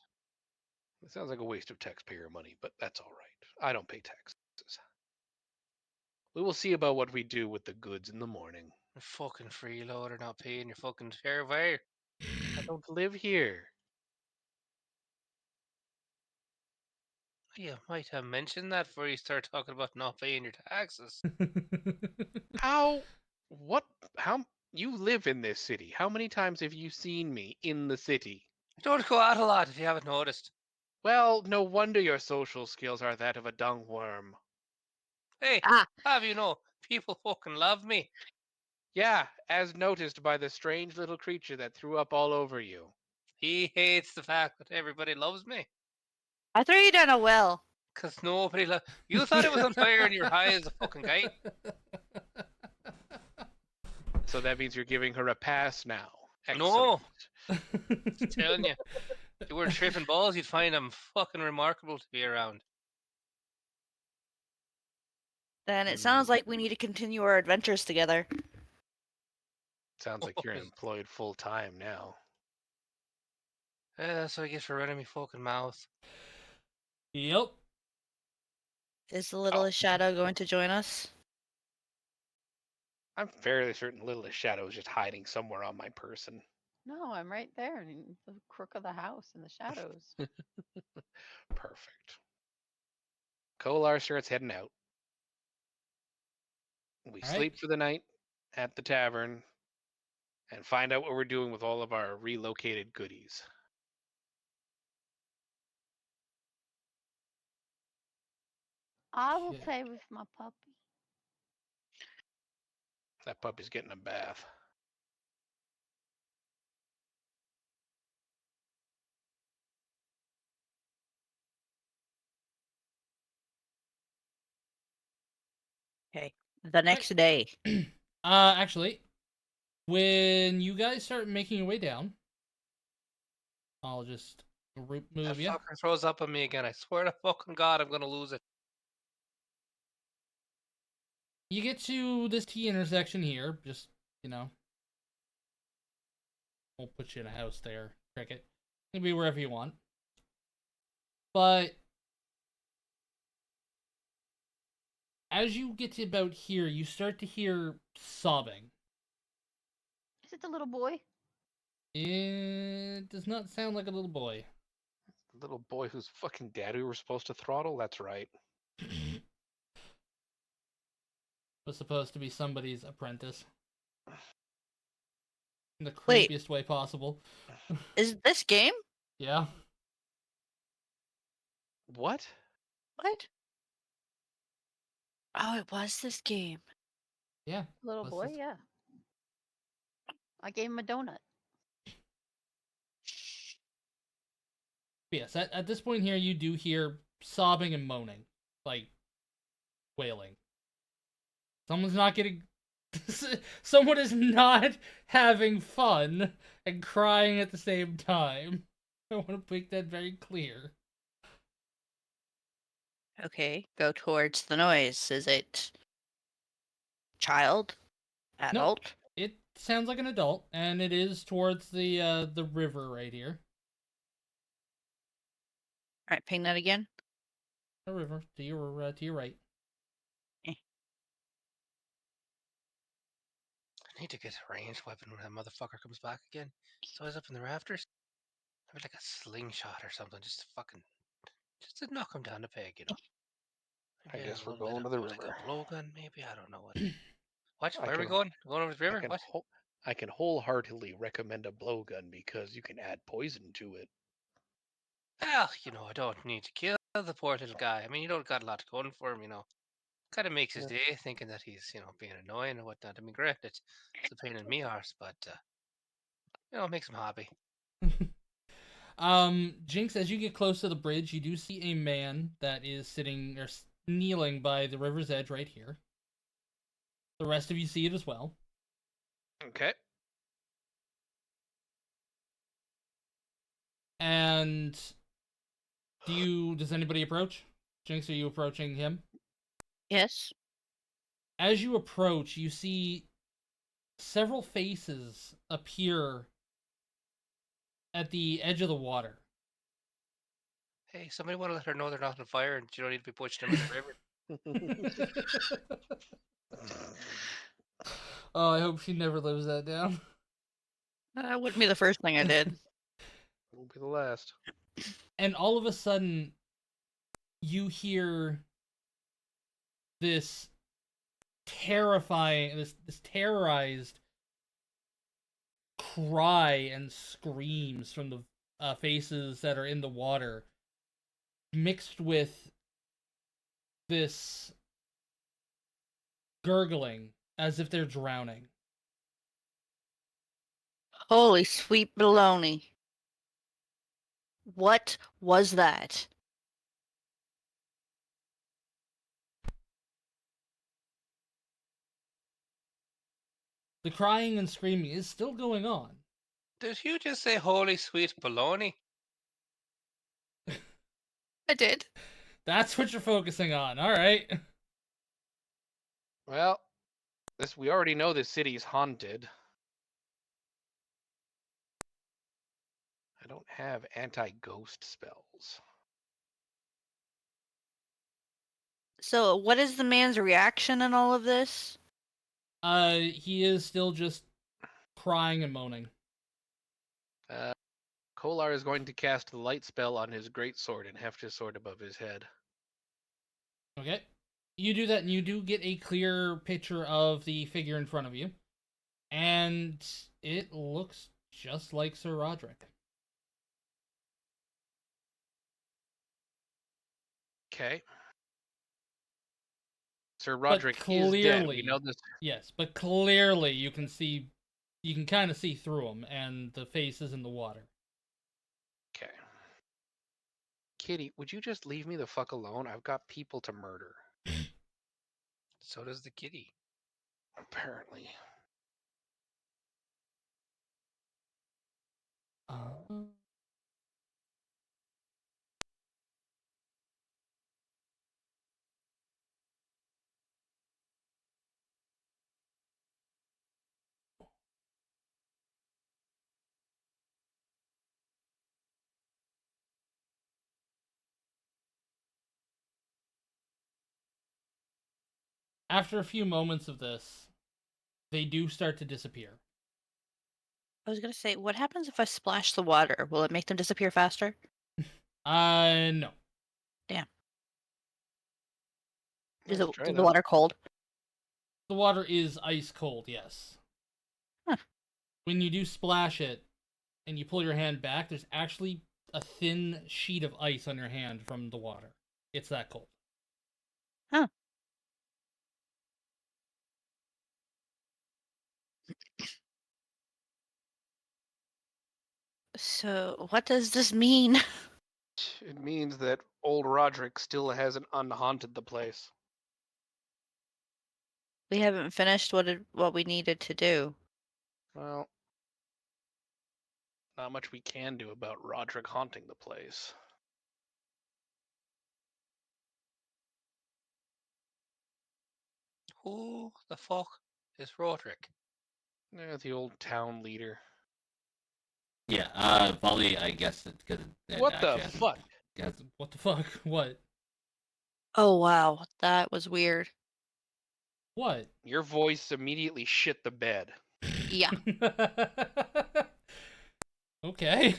It sounds like a waste of taxpayer money, but that's all right. I don't pay taxes. We will see about what we do with the goods in the morning. You're fucking freeloader not paying your fucking fair fare. I don't live here. You might have mentioned that before you start talking about not paying your taxes. How? What? How? You live in this city. How many times have you seen me in the city? I don't go out a lot if you haven't noticed. Well, no wonder your social skills are that of a dung worm. Hey, Ah. have you know, people fucking love me. Yeah, as noticed by the strange little creature that threw up all over you. He hates the fact that everybody loves me. I threw you down a well. Because nobody You thought it was on fire and you're high as a fucking kite. So that means you're giving her a pass now. No. Excellent. I'm telling you. If you weren't tripping balls, you'd find them fucking remarkable to be around. Then it sounds like we need to continue our adventures together. Sounds like you're employed full time now. That's what I get for running me fucking mouth. Yep. Is the littlest shadow going to join us? I'm fairly certain Littlest Shadow is just hiding somewhere on my person. No, I'm right there in the crook of the house in the shadows. Perfect. Kolar starts heading out. We All right. sleep for the night at the tavern and find out what we're doing with all of our relocated goodies. I will Yeah. play with my puppy. That puppy's getting a bath. Okay. The next day. Actually, when you guys start making your way down, I'll just That move you. fucker throws up on me again. I swear to fucking God, I'm gonna lose it. You get to this T intersection here. Just, you know, we'll put you in a house there, Cricket. You can be wherever you want. But as you get to about here, you start to hear sobbing. Is it the little boy? It does not sound like a little boy. Little boy whose fucking dad we were supposed to throttle? That's right. Was supposed to be somebody's apprentice. In the Wait. creepiest way possible. Is this game? Yeah. What? What? Oh, it was this game. Yeah. Little What's boy, this? yeah. I gave him a donut. But yes, at this point here, you do hear sobbing and moaning. Like, wailing. Someone's not getting... Someone is not having fun and crying at the same time. I want to make that very clear. Okay, go towards the noise. Is it child? Adult? It sounds like an adult, and it is towards the river right here. Alright, ping that again. The river to your right. I need to get a ranged weapon when that motherfucker comes back again. He's always up in the rafters. Maybe like a slingshot or something, just to knock him down a peg, you know. I Maybe guess a we're little going bit to of, the like river. a blowgun, maybe. I don't know what. What? I Where are we can- going? Going over to the river? What? I can wholeheartedly recommend a blowgun because you can add poison to it. Well, you know, I don't need to kill the poor little guy. I mean, you don't got a lot going for him, you know. Kind of makes his Yeah. day thinking that he's, you know, being annoying and whatnot. I mean, granted, it's a pain in me arse, but you know, it makes him happy. Jinx, as you get close to the bridge, you do see a man that is sitting or kneeling by the river's edge right here. The rest of you see it as well. Okay. And does anybody approach? Jinx, are you approaching him? Yes. As you approach, you see several faces appear at the edge of the water. Hey, somebody want to let her know they're not on fire and you don't need to be pushing them in the river. Oh, I hope she never lives that down. That wouldn't be the first thing I did. Won't be the last. And all of a sudden, you hear this terrifying, this terrorized cry and screams from the faces that are in the water, mixed with this gurgling as if they're drowning. Holy sweet baloney. What was that? The crying and screaming is still going on. Did you just say holy sweet baloney? I did. That's what you're focusing on. All right. Well, we already know this city's haunted. I don't have anti-ghost spells. So, what is the man's reaction in all of this? He is still just crying and moaning. Kolar is going to cast the light spell on his greatsword and heft his sword above his head. Okay. You do that, and you do get a clear picture of the figure in front of you. And it looks just like Sir Roderick. Okay. Sir Roderick is dead. We know this. Yes, but clearly you can kind of see through him, and the face is in the water. Okay. Kitty, would you just leave me the fuck alone? I've got people to murder. So does the kitty. Apparently. After a few moments of this, they do start to disappear. I was gonna say, what happens if I splash the water? Will it make them disappear faster? No. Damn. Let's try Is the that. water cold? The water is ice cold, yes. Huh. When you do splash it and you pull your hand back, there's actually a thin sheet of ice on your hand from the water. It's that cold. Huh. So, what does this mean? It means that old Roderick still hasn't unhaunted the place. We haven't finished what we needed to do. Well, not much we can do about Roderick haunting the place. Who the fuck is Roderick? The old town leader. Yeah, Volley, I guess it because What the fuck? What the fuck? What? Oh wow, that was weird. What? Your voice immediately shit the bed. Yeah. Okay.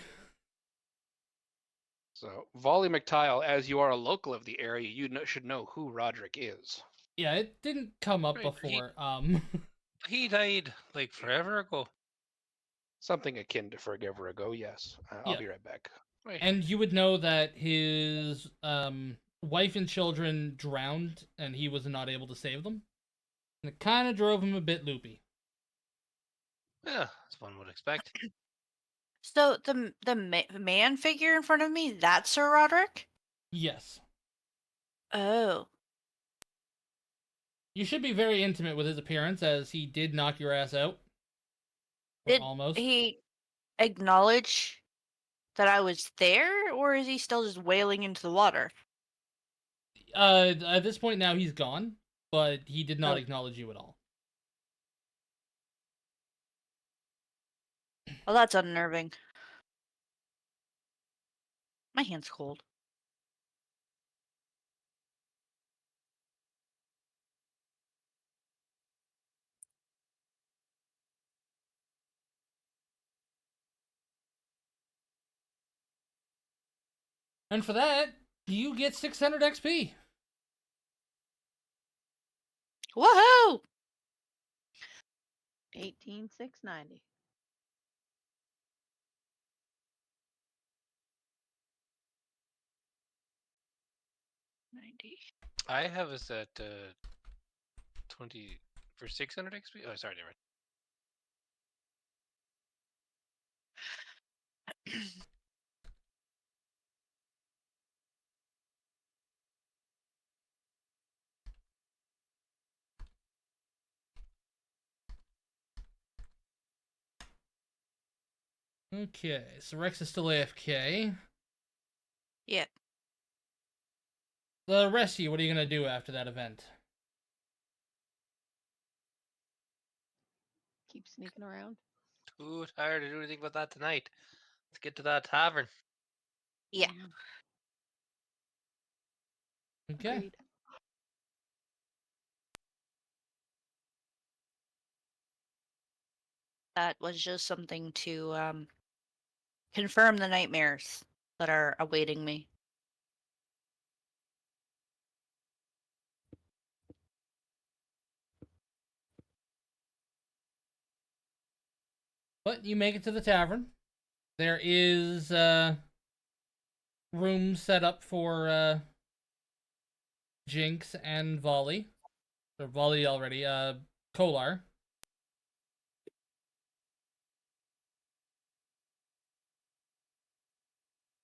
So, Volley McTile, as you are a local of the area, you should know who Roderick is. Yeah, it didn't come up Right, before. He died like forever ago. Something akin to forever ago, yes. I'll Yeah. be right back. Right. And you would know that his wife and children drowned, and he was not able to save them. And it kind of drove him a bit loopy. Yeah, as one would expect. So the man figure in front of me, that's Sir Roderick? Yes. Oh. You should be very intimate with his appearance, as he did knock your ass out. Or Did almost. he acknowledge that I was there, or is he still just wailing into the water? At this point now, he's gone, but he did not Oh. acknowledge you at all. Well, that's unnerving. My hand's cold. And for that, you get 600 XP. Woohoo! 18,690. I have us at 20 for 600 XP. Oh, sorry, never mind. Okay, so Rex is still AFK. Yeah. The rest of you, what are you going to do after that event? Keep sneaking around. Too tired to do anything about that tonight. Let's get to that tavern. Yeah. Okay. Agreed. That was just something to confirm the nightmares that are awaiting me. But you make it to the tavern. There is room set up for Jinx and Volley. Or volley already. Kolar.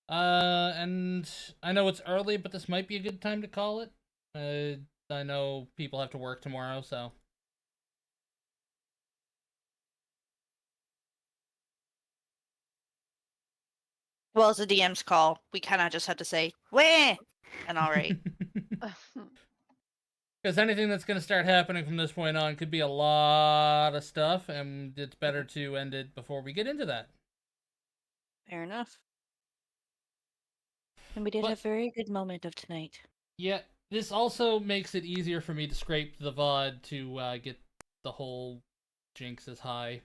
And I know it's early, but this might be a good time to call it. I know people have to work tomorrow, so. Well, as a DM's call, we kind of just had to say, "Wah!" and all right. Because anything that's going to start happening from this point on could be a lot of stuff, and it's better to end it before we get into that. Fair enough. And we did But- have a very good moment of tonight. Yeah, this also makes it easier for me to scrape the VOD to get the whole jinx as high.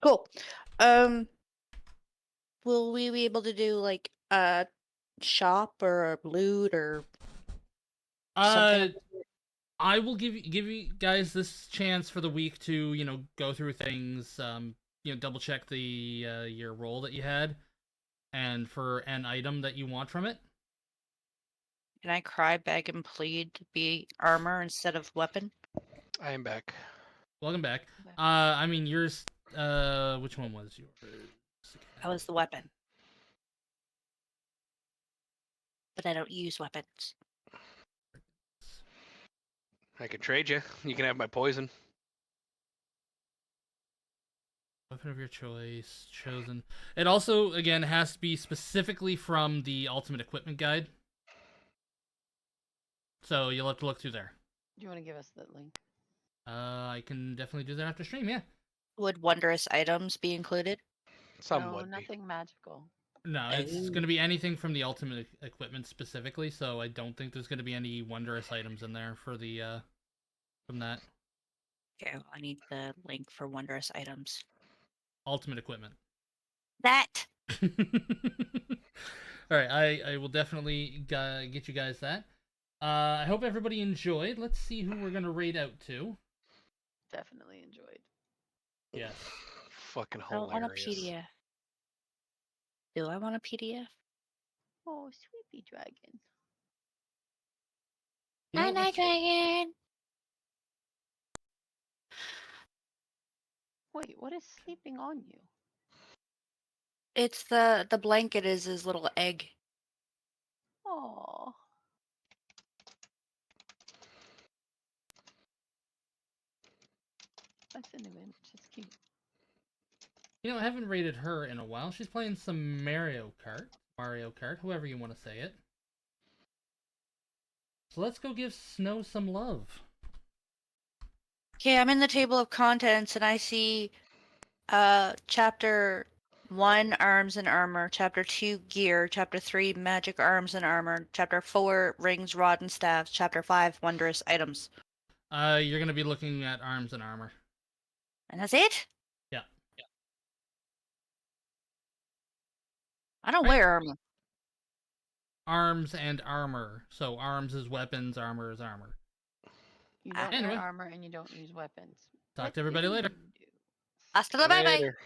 Cool. Will we be able to do like a shop or a loot or something? I will give you guys this chance for the week to go through things, double check the your roll that you had, and for an item that you want from it. Can I cry, beg, and plead to be armor instead of weapon? I am back. Welcome back. Okay. I mean yours. Which one was yours? I was the weapon. But I don't use weapons. I can trade you. You can have my poison. Weapon of your choice, chosen. It also, again, has to be specifically from the Ultimate Equipment Guide. So you'll have to look through there. Do you want to give us that link? I can definitely do that after stream, yeah. Would wondrous items be included? Some No, would be. nothing magical. No, it's Oh. going to be anything from the Ultimate Equipment specifically, so I don't think there's going to be any wondrous items in there for the, from that. Okay, well, I need the link for wondrous items. Ultimate Equipment. That! Alright, I will definitely get you guys that. I hope everybody enjoyed. Let's see who we're going to raid out to. Definitely enjoyed. Yes. Fucking I don't want a hilarious. PDF. Do I want a PDF? Oh, sweepy dragon. You know, Night, dragon! Wait, what is sleeping on you? It's the blanket is his little egg. Oh. That's an image. It's cute. You know, I haven't rated her in a while. She's playing some Mario Kart, however you want to say it. So let's go give Snow some love. Okay, I'm in the table of contents and I see chapter 1 arms and armor, chapter 2 gear, chapter 3 magic arms and armor, chapter 4 rings, rod and staves, chapter 5 wondrous items. You're gonna be looking at arms and armor. And that's it? Yeah. I don't Right. wear armor. Arms and armor. So arms is weapons, armor is armor. You don't Anyway. wear armor and you don't use weapons. Talk What to everybody do later. you do? Hasta la bye bye. Later.